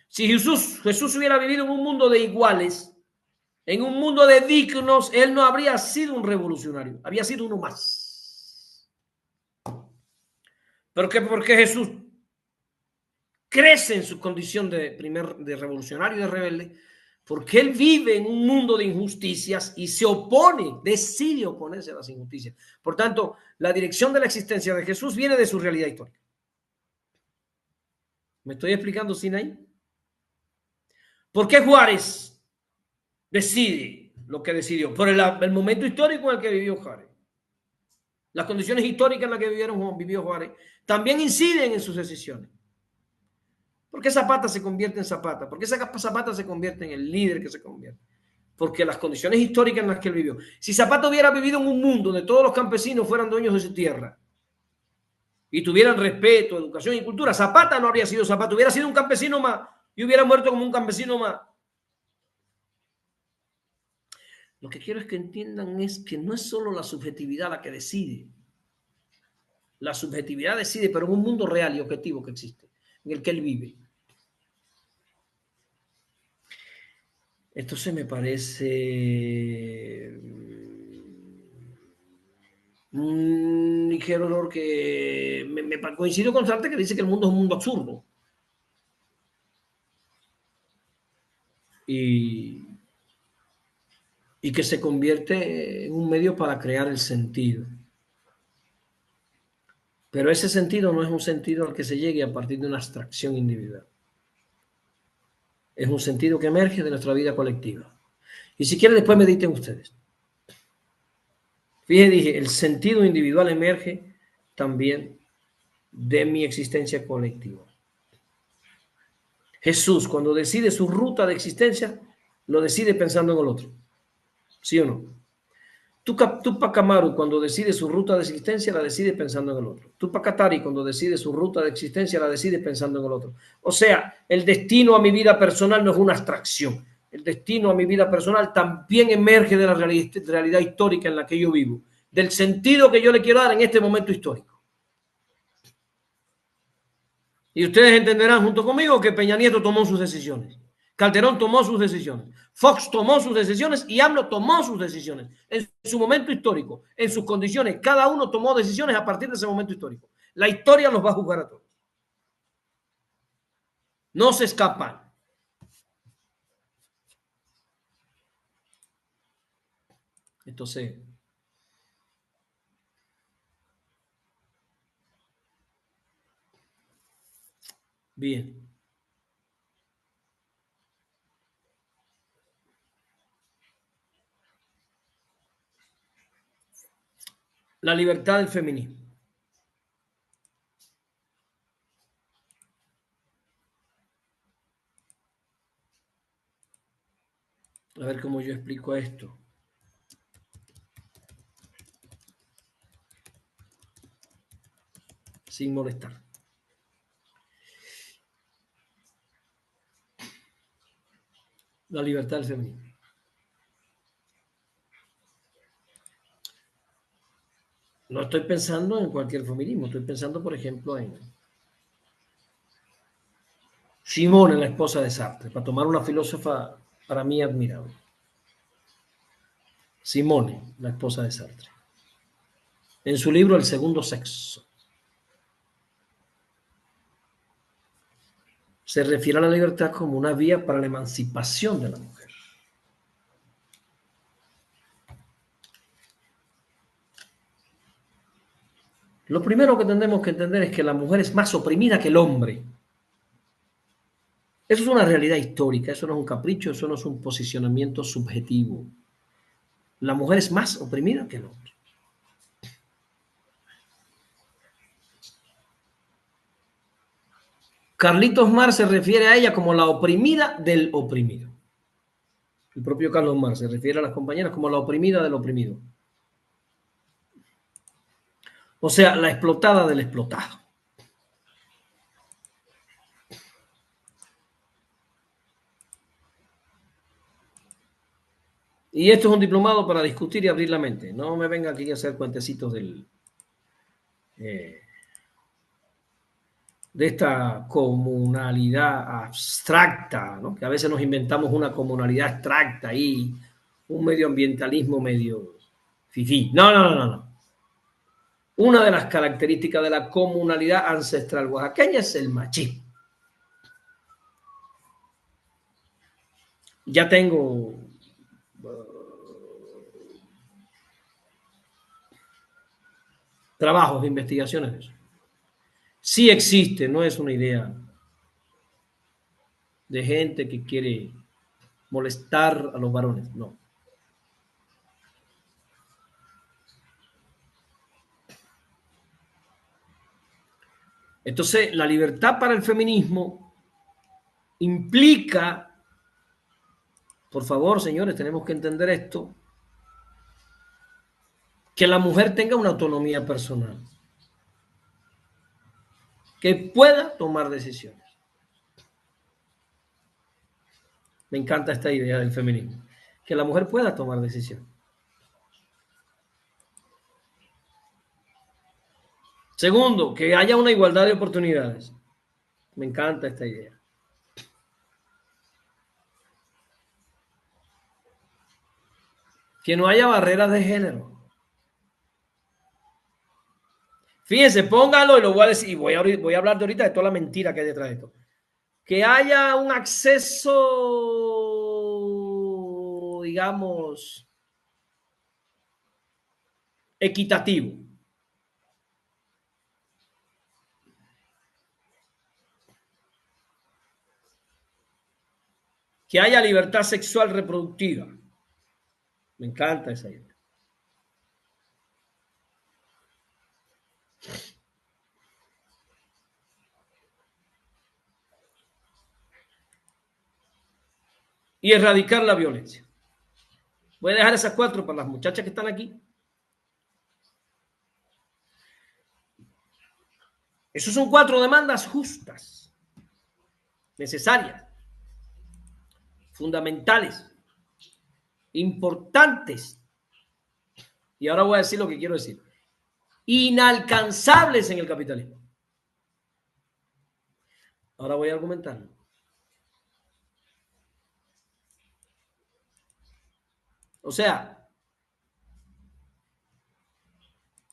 Si Jesús hubiera vivido en un mundo de iguales, en un mundo de dignos, él no habría sido un revolucionario, había sido uno más. ¿Pero qué? Porque Jesús crece en su condición de revolucionario y de rebelde, porque él vive en un mundo de injusticias y se opone, decide oponerse a las injusticias. Por tanto, la dirección de la existencia de Jesús viene de su realidad histórica. ¿Me estoy explicando, Sinaí? ¿Por qué Juárez decide lo que decidió? Por el momento histórico en el que vivió Juárez. Las condiciones históricas en las que vivió Juárez también inciden en sus decisiones. ¿Por qué Zapata se convierte en Zapata? ¿Por qué Zapata se convierte en el líder que se convierte? Porque las condiciones históricas en las que él vivió. Si Zapata hubiera vivido en un mundo donde todos los campesinos fueran dueños de su tierra y tuvieran respeto, educación y cultura, Zapata no habría sido Zapata, hubiera sido un campesino más y hubiera muerto como un campesino más. Lo que quiero es que entiendan es que no es solo la subjetividad la que decide. La subjetividad decide, pero en un mundo real y objetivo que existe, en el que él vive. Esto se me parece un ligero error que coincido con Sartre, que dice que el mundo es un mundo absurdo. Y que se convierte en un medio para crear el sentido. Pero ese sentido no es un sentido al que se llegue a partir de una abstracción individual. Es un sentido que emerge de nuestra vida colectiva. Y si quieren, después mediten ustedes. Fíjense, dije, el sentido individual emerge también de mi existencia colectiva. Jesús, cuando decide su ruta de existencia, lo decide pensando en el otro. ¿Sí o no? Tupac Amaru, cuando decide su ruta de existencia, la decide pensando en el otro. Tupac Katari, cuando decide su ruta de existencia, la decide pensando en el otro. O sea, el destino a mi vida personal no es una abstracción. El destino a mi vida personal también emerge de la realidad histórica en la que yo vivo, del sentido que yo le quiero dar en este momento histórico. Y ustedes entenderán junto conmigo que Peña Nieto tomó sus decisiones. Calderón tomó sus decisiones, Fox tomó sus decisiones y AMLO tomó sus decisiones en su momento histórico, en sus condiciones. Cada uno tomó decisiones a partir de ese momento histórico. La historia los va a juzgar a todos. No se escapan. Entonces, bien. La libertad del feminismo. A ver cómo yo explico esto. Sin molestar. La libertad del feminismo. No estoy pensando en cualquier feminismo, estoy pensando, por ejemplo, en Simone, la esposa de Sartre, para tomar una filósofa para mí admirable. Simone, la esposa de Sartre. En su libro El segundo sexo, se refiere a la libertad como una vía para la emancipación de la mujer. Lo primero que tenemos que entender es que la mujer es más oprimida que el hombre. Eso es una realidad histórica, eso no es un capricho, eso no es un posicionamiento subjetivo. La mujer es más oprimida que el hombre. Carlitos Marx se refiere a ella como la oprimida del oprimido. El propio Carlos Marx se refiere a las compañeras como la oprimida del oprimido. O sea, la explotada del explotado. Y esto es un diplomado para discutir y abrir la mente. No me venga aquí a hacer cuentecitos de esta comunalidad abstracta, ¿no? Que a veces nos inventamos una comunalidad abstracta y un medioambientalismo medio fifí. No, no, no, no. Una de las características de la comunalidad ancestral oaxaqueña es el machismo. Ya tengo trabajos de investigaciones de eso. Sí existe, no es una idea de gente que quiere molestar a los varones, no. Entonces, la libertad para el feminismo implica, por favor, señores, tenemos que entender esto, que la mujer tenga una autonomía personal, que pueda tomar decisiones. Me encanta esta idea del feminismo, que la mujer pueda tomar decisiones. Segundo, que haya una igualdad de oportunidades. Me encanta esta idea. Que no haya barreras de género. Fíjense, póngalo y lo voy a decir, y voy a hablar de ahorita de toda la mentira que hay detrás de esto. Que haya un acceso, digamos, equitativo. Que haya libertad sexual reproductiva. Me encanta esa idea. Y erradicar la violencia. Voy a dejar esas 4 para las muchachas que están aquí. Esas son 4 demandas justas, necesarias, fundamentales, importantes. Y ahora voy a decir lo que quiero decir. Inalcanzables en el capitalismo. Ahora voy a argumentar. O sea,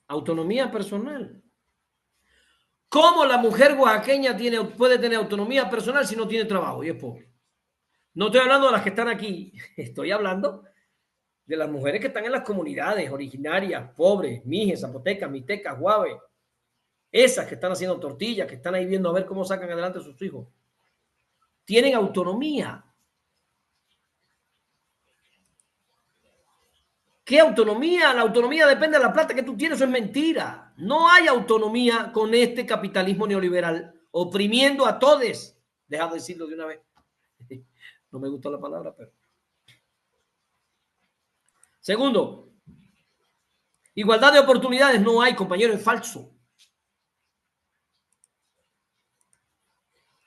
autonomía personal. ¿Cómo la mujer oaxaqueña puede tener autonomía personal si no tiene trabajo y es pobre? No estoy hablando de las que están aquí, estoy hablando de las mujeres que están en las comunidades originarias, pobres, mijes, zapotecas, mixtecas, guave, esas que están haciendo tortillas, que están ahí viendo a ver cómo sacan adelante a sus hijos. Tienen autonomía. ¿Qué autonomía? La autonomía depende de la plata que tú tienes, eso es mentira. No hay autonomía con este capitalismo neoliberal, oprimiendo a todos. Deja de decirlo de una vez. No me gustó la palabra, pero... Segundo, igualdad de oportunidades no hay, compañero, es falso.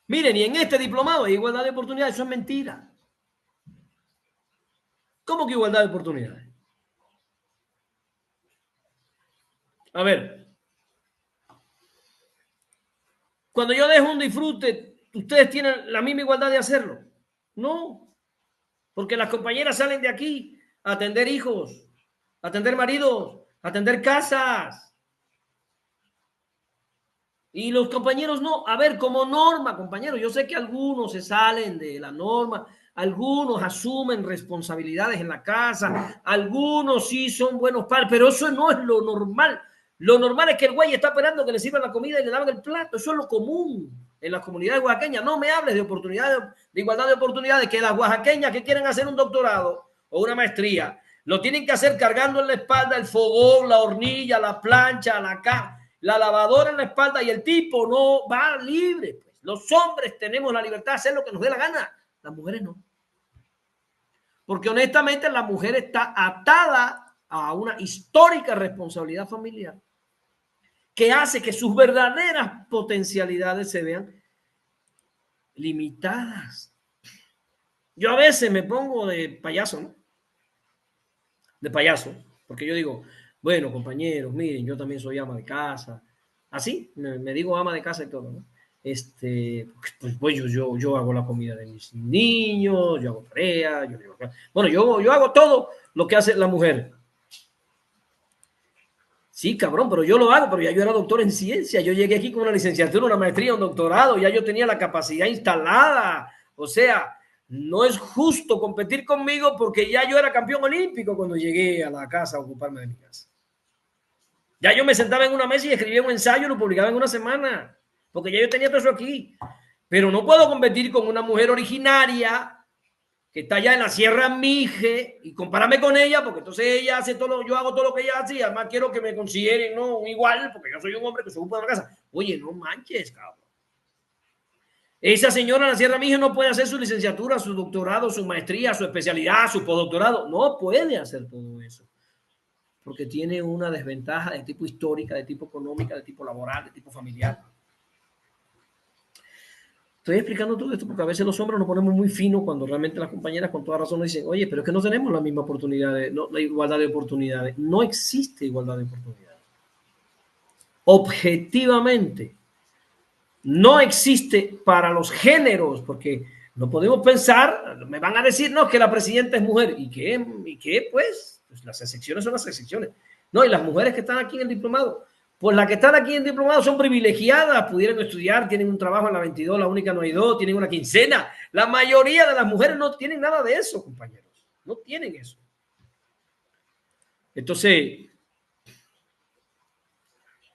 Miren, y en este diplomado hay igualdad de oportunidades, eso es mentira. ¿Cómo que igualdad de oportunidades? A ver, cuando yo dejo un disfrute, ¿ustedes tienen la misma igualdad de hacerlo? No, porque las compañeras salen de aquí a atender hijos, a atender maridos, a atender casas. Y los compañeros no. A ver, como norma, compañeros, yo sé que algunos se salen de la norma, algunos asumen responsabilidades en la casa, algunos sí son buenos padres, pero eso no es lo normal. Lo normal es que el güey está esperando que le sirvan la comida y le laven el plato. Eso es lo común en las comunidades oaxaqueñas. No me hables de oportunidades, de igualdad de oportunidades, que las oaxaqueñas que quieren hacer un doctorado o una maestría, lo tienen que hacer cargando en la espalda el fogón, la hornilla, la plancha, la lavadora en la espalda, y el tipo no va libre. Pues. Los hombres tenemos la libertad de hacer lo que nos dé la gana, las mujeres no. Porque honestamente la mujer está atada a una histórica responsabilidad familiar que hace que sus verdaderas potencialidades se vean limitadas. Yo a veces me pongo de payaso, ¿no? De payaso, porque yo digo, bueno, compañeros, miren, yo también soy ama de casa. Así, me digo ama de casa y todo, ¿no? Pues yo hago la comida de mis niños, yo hago tareas, bueno, yo hago todo lo que hace la mujer. Sí, cabrón, pero yo lo hago, pero ya yo era doctor en ciencia, yo llegué aquí con una licenciatura, una maestría, un doctorado, ya yo tenía la capacidad instalada, o sea, no es justo competir conmigo porque ya yo era campeón olímpico cuando llegué a la casa a ocuparme de mi casa. Ya yo me sentaba en una mesa y escribía un ensayo y lo publicaba en una semana, porque ya yo tenía todo eso aquí. Pero no puedo competir con una mujer originaria que está allá en la Sierra Mije y compararme con ella, porque entonces ella hace todo, yo hago todo lo que ella hace y además quiero que me consideren, ¿no? Igual, porque yo soy un hombre que se ocupa de la casa. Oye, no manches, cabrón. Esa señora en la Sierra Mije no puede hacer su licenciatura, su doctorado, su maestría, su especialidad, su postdoctorado. No puede hacer todo eso. Porque tiene una desventaja de tipo histórica, de tipo económica, de tipo laboral, de tipo familiar. Estoy explicando todo esto porque a veces los hombres nos ponemos muy finos cuando realmente las compañeras con toda razón nos dicen, oye, pero es que no tenemos la misma oportunidad, no, la igualdad de oportunidades. No existe igualdad de oportunidades. Objetivamente, no existe para los géneros, porque no podemos pensar, me van a decir, no, que la presidenta es mujer. ¿Y qué pues? Pues las excepciones son las excepciones. No, y las mujeres que están aquí en el diplomado, pues las que están aquí en diplomado son privilegiadas, pudieron estudiar, tienen un trabajo en la 22, la única no hay dos, tienen una quincena. La mayoría de las mujeres no tienen nada de eso, compañeros. No tienen eso. Entonces,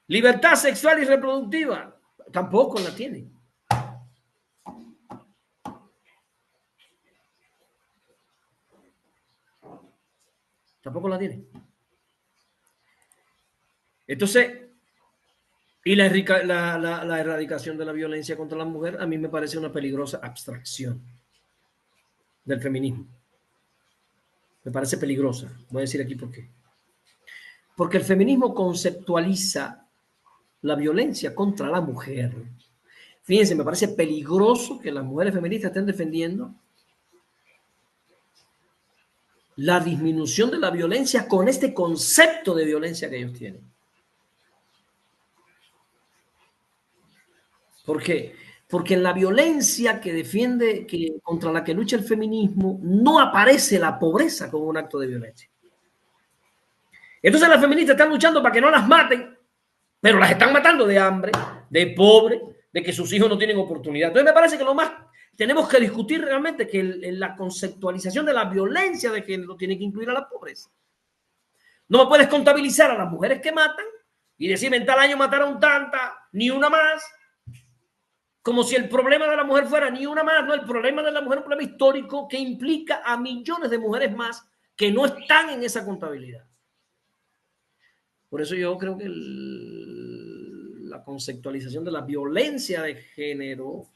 libertad sexual y reproductiva, tampoco la tienen. Tampoco la tienen. Entonces, y la erradicación de la violencia contra la mujer a mí me parece una peligrosa abstracción del feminismo. Me parece peligrosa. Voy a decir aquí por qué. Porque el feminismo conceptualiza la violencia contra la mujer. Fíjense, me parece peligroso que las mujeres feministas estén defendiendo la disminución de la violencia con este concepto de violencia que ellos tienen. ¿Por qué? Porque en la violencia que defiende, contra la que lucha el feminismo, no aparece la pobreza como un acto de violencia. Entonces las feministas están luchando para que no las maten, pero las están matando de hambre, de pobre, de que sus hijos no tienen oportunidad. Entonces me parece que lo más tenemos que discutir realmente que la conceptualización de la violencia de género tiene que incluir a la pobreza. No puedes contabilizar a las mujeres que matan y decir en tal año mataron tanta, ni una más, como si el problema de la mujer fuera ni una más. No, el problema de la mujer es un problema histórico que implica a millones de mujeres más que no están en esa contabilidad. Por eso yo creo que la conceptualización de la violencia de género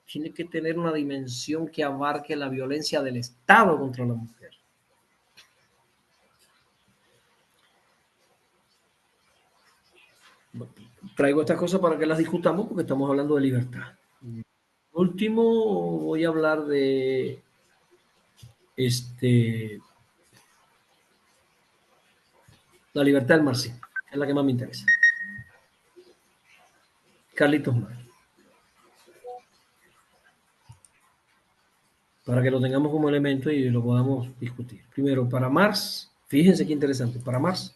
tiene que tener una dimensión que abarque la violencia del Estado contra la mujer. Traigo estas cosas para que las discutamos porque estamos hablando de libertad. Último, voy a hablar de la libertad del marxismo, es la que más me interesa. Carlitos Marx. Para que lo tengamos como elemento y lo podamos discutir. Primero, para Marx, fíjense qué interesante, para Marx,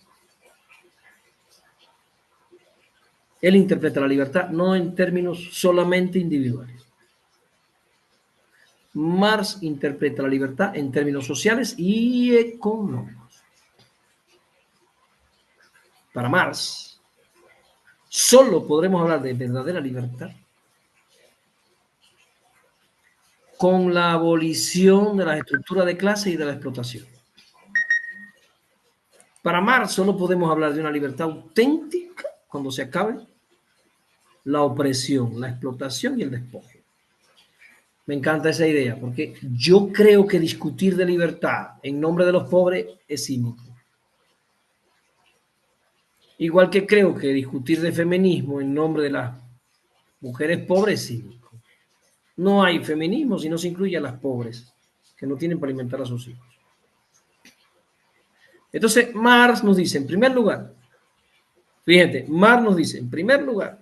él interpreta la libertad no en términos solamente individuales. Marx interpreta la libertad en términos sociales y económicos. Para Marx, solo podremos hablar de verdadera libertad con la abolición de las estructuras de clase y de la explotación. Para Marx solo podemos hablar de una libertad auténtica cuando se acabe la opresión, la explotación y el despojo. Me encanta esa idea porque yo creo que discutir de libertad en nombre de los pobres es cínico. Igual que creo que discutir de feminismo en nombre de las mujeres pobres es cínico. No hay feminismo si no se incluye a las pobres que no tienen para alimentar a sus hijos. Entonces, Marx nos dice, en primer lugar, fíjate, Marx nos dice, en primer lugar,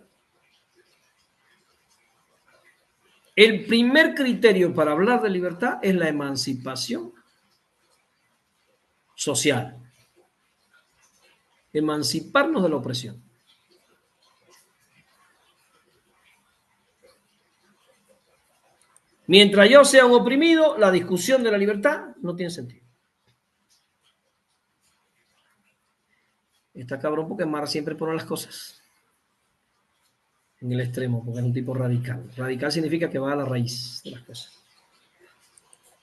el primer criterio para hablar de libertad es la emancipación social. Emanciparnos de la opresión. Mientras yo sea un oprimido, la discusión de la libertad no tiene sentido. Está cabrón porque Marx siempre pone las cosas en el extremo, porque es un tipo radical. Radical significa que va a la raíz de las cosas.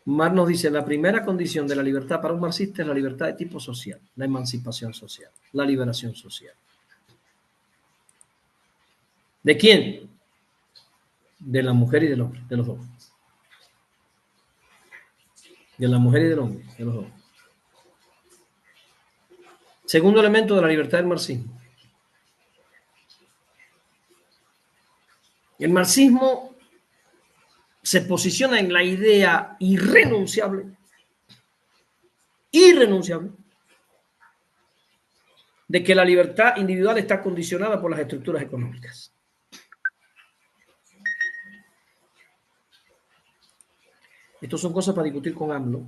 Marx nos dice, la primera condición de la libertad para un marxista es la libertad de tipo social, la emancipación social, la liberación social. ¿De quién? De la mujer y del hombre, de los dos. De la mujer y del hombre, de los dos. Segundo elemento de la libertad del marxismo. El marxismo se posiciona en la idea irrenunciable de que la libertad individual está condicionada por las estructuras económicas. Estas son cosas para discutir con AMLO.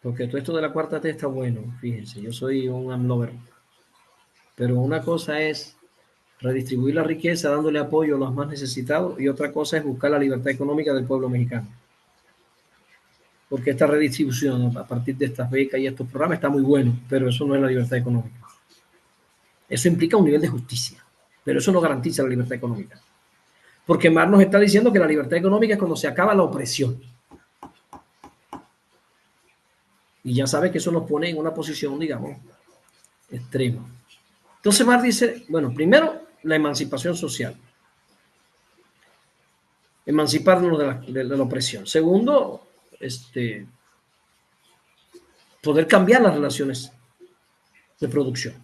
Porque todo esto de la cuarta T está bueno, fíjense, yo soy un AMLover. Pero una cosa es redistribuir la riqueza dándole apoyo a los más necesitados y otra cosa es buscar la libertad económica del pueblo mexicano. Porque esta redistribución a partir de estas becas y estos programas está muy bueno, pero eso no es la libertad económica. Eso implica un nivel de justicia, pero eso no garantiza la libertad económica. Porque Marx nos está diciendo que la libertad económica es cuando se acaba la opresión. Y ya sabe que eso nos pone en una posición, digamos, extrema. Entonces Marx dice, bueno, primero, la emancipación social. emanciparnos de la opresión. Segundo, poder cambiar las relaciones de producción.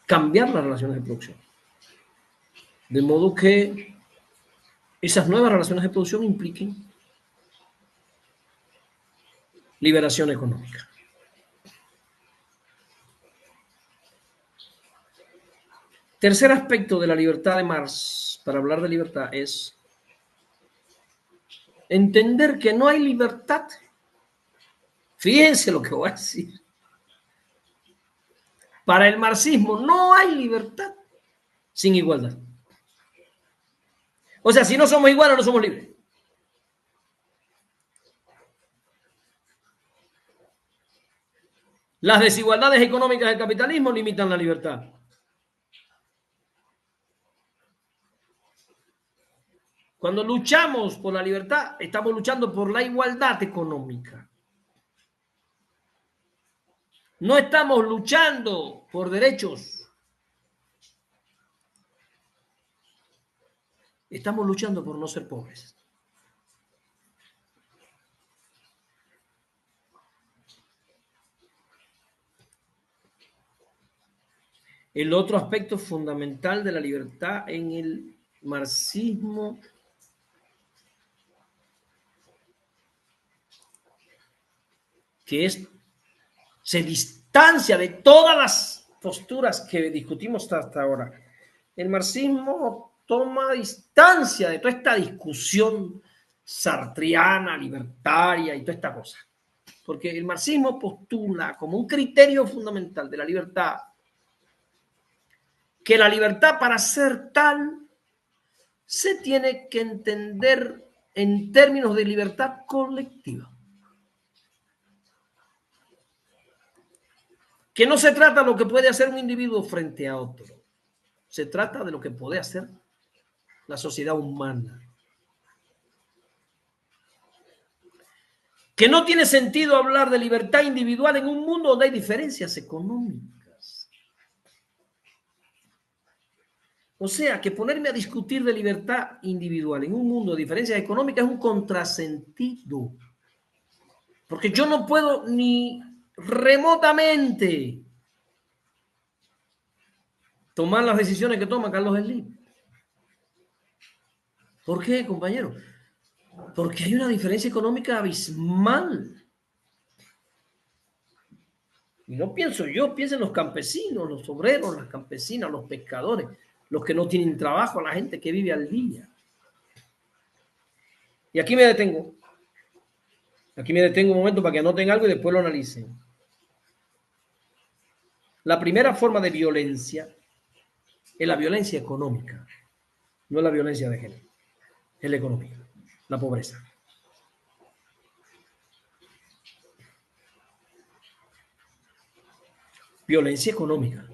Cambiar las relaciones de producción. De modo que esas nuevas relaciones de producción impliquen liberación económica. Tercer aspecto de la libertad de Marx, para hablar de libertad, es entender que no hay libertad. Fíjense lo que voy a decir. Para el marxismo no hay libertad sin igualdad. O sea, si no somos iguales, no somos libres. Las desigualdades económicas del capitalismo limitan la libertad. Cuando luchamos por la libertad, estamos luchando por la igualdad económica. No estamos luchando por derechos. Estamos luchando por no ser pobres. El otro aspecto fundamental de la libertad en el marxismo se distancia de todas las posturas que discutimos hasta ahora. El marxismo toma distancia de toda esta discusión sartriana, libertaria y toda esta cosa. Porque el marxismo postula como un criterio fundamental de la libertad que la libertad, para ser tal, se tiene que entender en términos de libertad colectiva. Que no se trata de lo que puede hacer un individuo frente a otro. Se trata de lo que puede hacer la sociedad humana. Que no tiene sentido hablar de libertad individual en un mundo donde hay diferencias económicas. O sea, que ponerme a discutir de libertad individual en un mundo de diferencias económicas es un contrasentido. Porque yo no puedo ni remotamente tomar las decisiones que toma Carlos Slim. ¿Por qué, compañero? Porque hay una diferencia económica abismal. Y no pienso yo, piensen los campesinos, los obreros, las campesinas, los pescadores, los que no tienen trabajo, la gente que vive al día. Y aquí me detengo. Aquí me detengo un momento para que anoten algo y después lo analicen. La primera forma de violencia es la violencia económica, no es la violencia de género, es la económica, la pobreza. Violencia económica,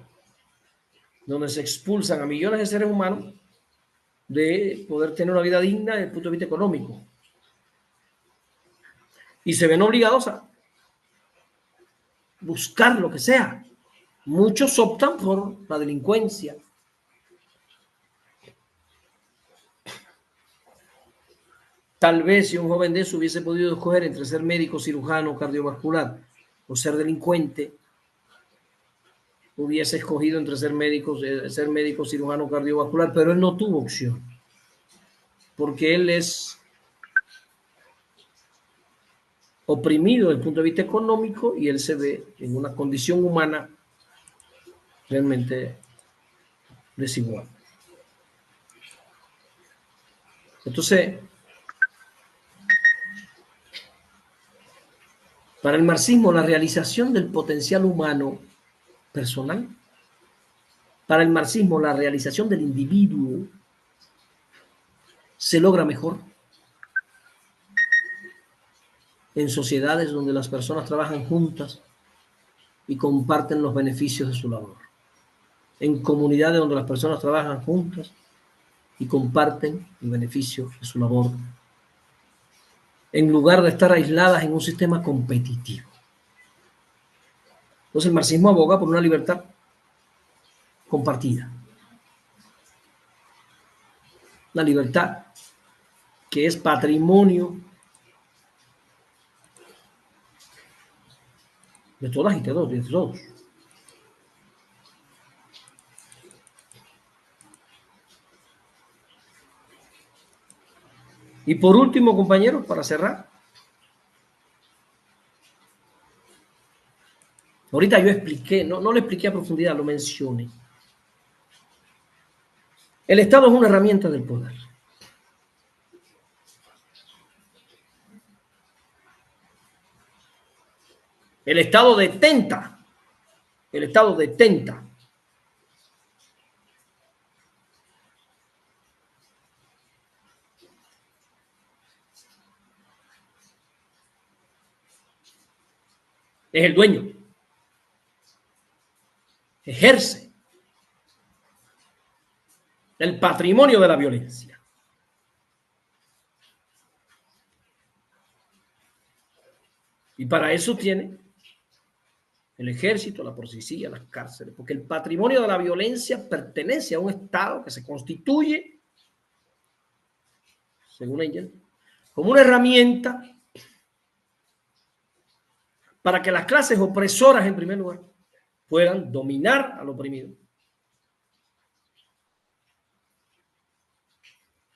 donde se expulsan a millones de seres humanos de poder tener una vida digna desde el punto de vista económico. Y se ven obligados a buscar lo que sea. Muchos optan por la delincuencia. Tal vez si un joven de eso hubiese podido escoger entre ser médico, cirujano, cardiovascular o ser delincuente, hubiese escogido entre ser médico, cirujano, cardiovascular, pero él no tuvo opción, porque él es oprimido desde el punto de vista económico y él se ve en una condición humana realmente desigual. Entonces, para el marxismo, la realización del potencial humano personal, para el marxismo, la realización del individuo se logra mejor en sociedades donde las personas trabajan juntas y comparten los beneficios de su labor. En comunidades donde las personas trabajan juntas y comparten el beneficio de su labor, en lugar de estar aisladas en un sistema competitivo. Entonces el marxismo aboga por una libertad compartida. La libertad que es patrimonio de todas y de todos, de todos. Y por último, compañeros, para cerrar, ahorita yo expliqué, no lo expliqué a profundidad, lo mencioné. El Estado es una herramienta del poder. El Estado detenta, el Estado detenta es el dueño, ejerce el patrimonio de la violencia. Y para eso tiene el ejército, la policía, las cárceles, porque el patrimonio de la violencia pertenece a un Estado que se constituye, según ella, como una herramienta para que las clases opresoras, en primer lugar, puedan dominar al oprimido.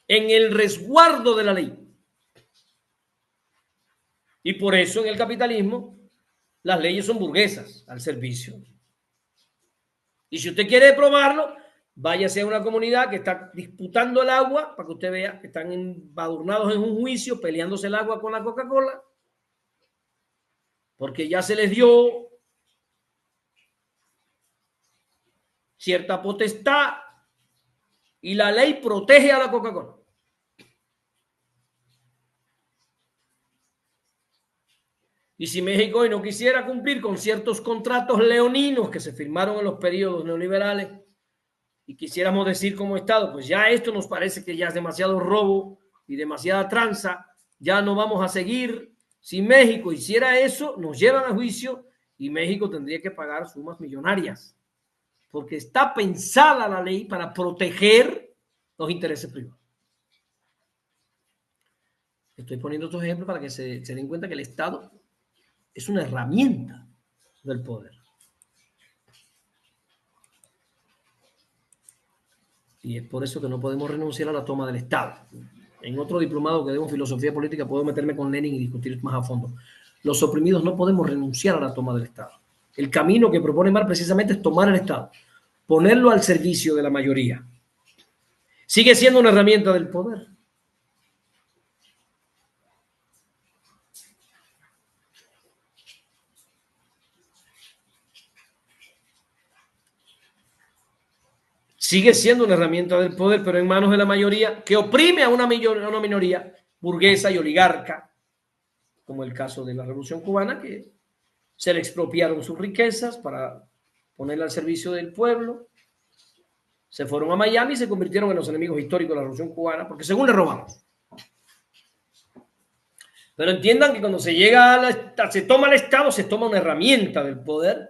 En el resguardo de la ley. Y por eso en el capitalismo las leyes son burguesas al servicio. Y si usted quiere probarlo, váyase a una comunidad que está disputando el agua para que usted vea que están embadurnados en un juicio peleándose el agua con la Coca-Cola porque ya se les dio cierta potestad y la ley protege a la Coca-Cola. Y si México hoy no quisiera cumplir con ciertos contratos leoninos que se firmaron en los periodos neoliberales y quisiéramos decir como Estado, pues ya esto nos parece que ya es demasiado robo y demasiada tranza, ya no vamos a seguir. Si México hiciera eso, nos llevan a juicio y México tendría que pagar sumas millonarias, porque está pensada la ley para proteger los intereses privados. Estoy poniendo estos ejemplos para que se den cuenta que el Estado es una herramienta del poder. Y es por eso que no podemos renunciar a la toma del Estado. En otro diplomado que debo en filosofía política puedo meterme con Lenin y discutir más a fondo. Los oprimidos no podemos renunciar a la toma del Estado. El camino que propone Marx precisamente es tomar el Estado, ponerlo al servicio de la mayoría. Sigue siendo una herramienta del poder. Sigue siendo una herramienta del poder, pero en manos de la mayoría que oprime a una minoría burguesa y oligarca, como el caso de la Revolución Cubana, que se le expropiaron sus riquezas para ponerla al servicio del pueblo. Se fueron a Miami y se convirtieron en los enemigos históricos de la Revolución Cubana, porque según le robamos. Pero entiendan que cuando se llega se toma el Estado, se toma una herramienta del poder,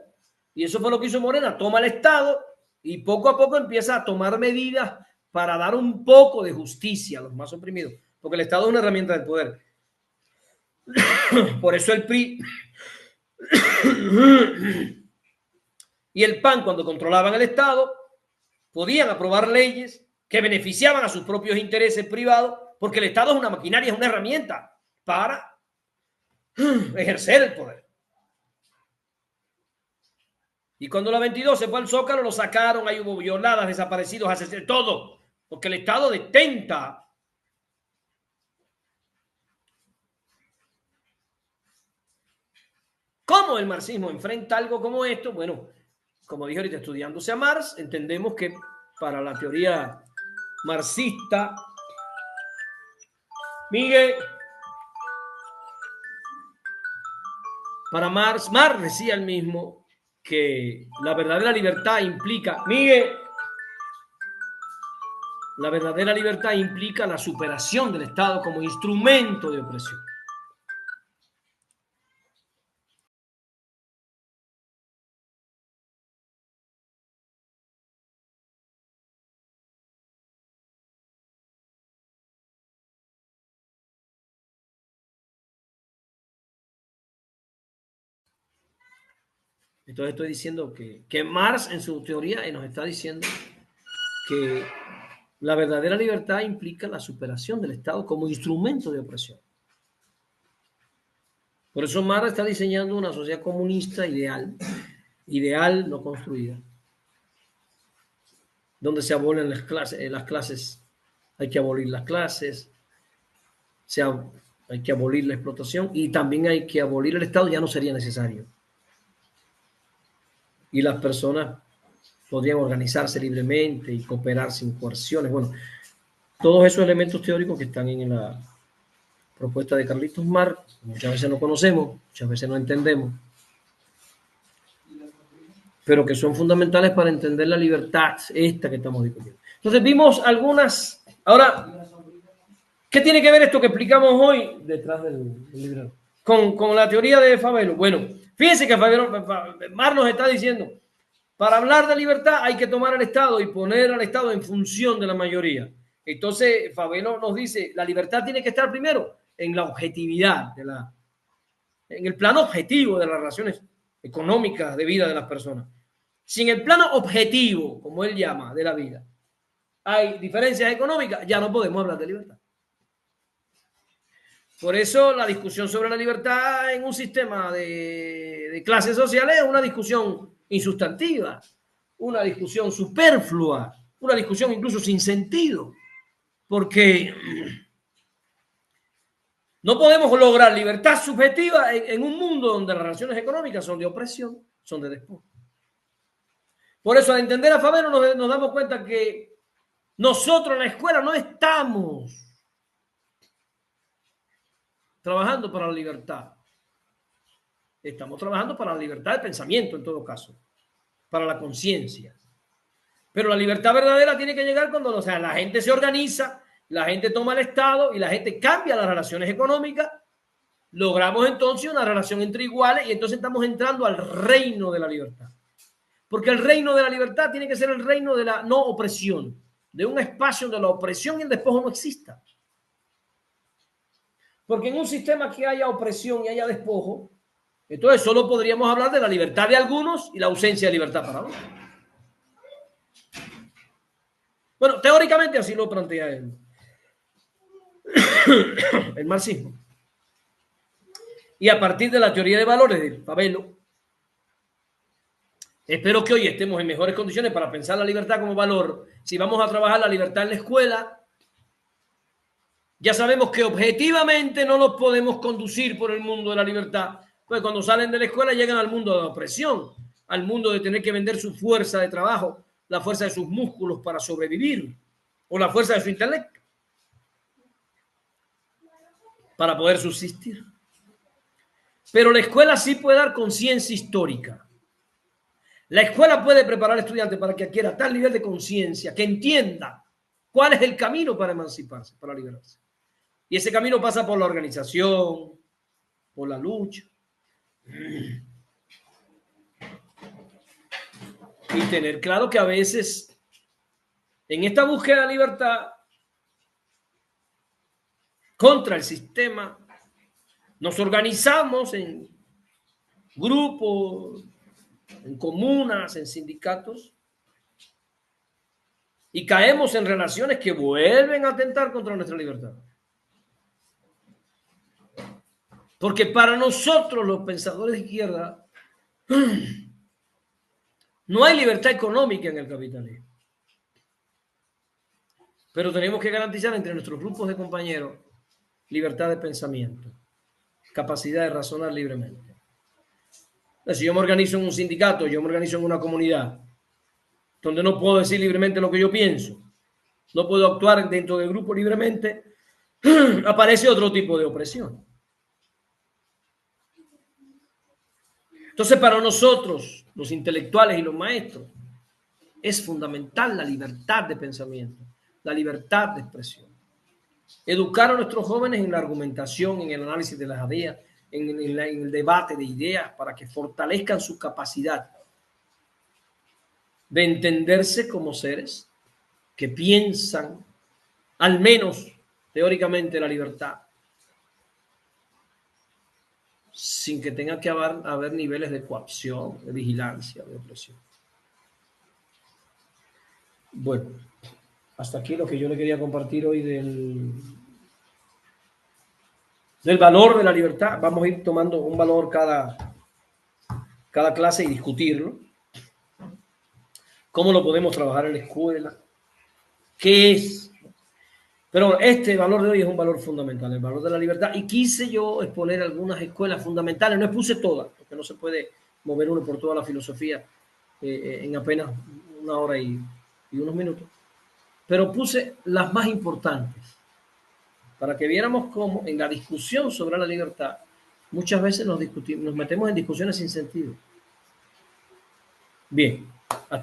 y eso fue lo que hizo Morena, toma el Estado y poco a poco empieza a tomar medidas para dar un poco de justicia a los más oprimidos, porque el Estado es una herramienta del poder. Por eso el PRI y el PAN, cuando controlaban el Estado, podían aprobar leyes que beneficiaban a sus propios intereses privados, porque el Estado es una maquinaria, es una herramienta para ejercer el poder. Y cuando la 22 se fue al Zócalo, lo sacaron, ahí hubo violadas, desaparecidos, asesinatos, todo, porque el Estado detenta. ¿Cómo el marxismo enfrenta algo como esto? Bueno, como dije ahorita, estudiándose a Marx, entendemos que para la teoría marxista, Miguel, para Marx decía el mismo que la verdadera libertad implica, Miguel, la verdadera libertad implica la superación del Estado como instrumento de opresión. Entonces estoy diciendo que Marx en su teoría nos está diciendo que la verdadera libertad implica la superación del Estado como instrumento de opresión. Por eso Marx está diseñando una sociedad comunista ideal, ideal no construida, donde se abolen las clases, hay que abolir las clases, hay que abolir la explotación y también hay que abolir el Estado, ya no sería necesario. Y las personas podrían organizarse libremente y cooperar sin coerciones. Bueno, todos esos elementos teóricos que están en la propuesta de Carlitos Marx, muchas veces no conocemos, muchas veces no entendemos, pero que son fundamentales para entender la libertad esta que estamos discutiendo. Entonces vimos algunas. Ahora, ¿qué tiene que ver esto que explicamos hoy detrás del libro con la teoría de Fabelo? Bueno, fíjense que Marx nos está diciendo, para hablar de libertad hay que tomar al Estado y poner al Estado en función de la mayoría. Entonces, Fabelo nos dice, la libertad tiene que estar primero en la objetividad, en el plano objetivo de las relaciones económicas de vida de las personas. Si en el plano objetivo, como él llama, de la vida, hay diferencias económicas, ya no podemos hablar de libertad. Por eso la discusión sobre la libertad en un sistema de clases sociales es una discusión insustantiva, una discusión superflua, una discusión incluso sin sentido, porque no podemos lograr libertad subjetiva en un mundo donde las relaciones económicas son de opresión, son de despojo. Por eso, al entender a Fabelo, nos damos cuenta que nosotros en la escuela no estamos trabajando para la libertad. Estamos trabajando para la libertad de pensamiento, en todo caso, para la conciencia. Pero la libertad verdadera tiene que llegar cuando, o sea, la gente se organiza, la gente toma el Estado y la gente cambia las relaciones económicas. Logramos entonces una relación entre iguales y entonces estamos entrando al reino de la libertad. Porque el reino de la libertad tiene que ser el reino de la no opresión, de un espacio donde la opresión y el despojo no exista. Porque en un sistema que haya opresión y haya despojo, entonces solo podríamos hablar de la libertad de algunos y la ausencia de libertad para otros. Bueno, teóricamente así lo plantea el marxismo. Y a partir de la teoría de valores de Fabelo, espero que hoy estemos en mejores condiciones para pensar la libertad como valor. Si vamos a trabajar la libertad en la escuela, ya sabemos que objetivamente no nos podemos conducir por el mundo de la libertad. Pues cuando salen de la escuela llegan al mundo de la opresión, al mundo de tener que vender su fuerza de trabajo, la fuerza de sus músculos para sobrevivir, o la fuerza de su intelecto para poder subsistir. Pero la escuela sí puede dar conciencia histórica. La escuela puede preparar al estudiante para que adquiera tal nivel de conciencia, que entienda cuál es el camino para emanciparse, para liberarse. Y ese camino pasa por la organización, por la lucha. Y tener claro que a veces, en esta búsqueda de libertad contra el sistema, nos organizamos en grupos, en comunas, en sindicatos, y caemos en relaciones que vuelven a atentar contra nuestra libertad. Porque para nosotros, los pensadores de izquierda, no hay libertad económica en el capitalismo. Pero tenemos que garantizar entre nuestros grupos de compañeros libertad de pensamiento, capacidad de razonar libremente. Si yo me organizo en un sindicato, yo me organizo en una comunidad, donde no puedo decir libremente lo que yo pienso, no puedo actuar dentro del grupo libremente, aparece otro tipo de opresión. Entonces, para nosotros, los intelectuales y los maestros, es fundamental la libertad de pensamiento, la libertad de expresión. Educar a nuestros jóvenes en la argumentación, en el análisis de las ideas, en el debate de ideas, para que fortalezcan su capacidad de entenderse como seres que piensan, al menos teóricamente, la libertad. sin que tenga que haber niveles de coacción, de vigilancia, de opresión. Bueno, hasta aquí lo que yo le quería compartir hoy del valor de la libertad. Vamos a ir tomando un valor cada clase y discutirlo. ¿Cómo lo podemos trabajar en la escuela? ¿Qué es? Pero este valor de hoy es un valor fundamental, el valor de la libertad. Y quise yo exponer algunas escuelas fundamentales. No expuse todas, porque no se puede mover uno por toda la filosofía en apenas una hora y unos minutos. Pero puse las más importantes para que viéramos cómo en la discusión sobre la libertad muchas veces nos metemos en discusiones sin sentido. Bien, hasta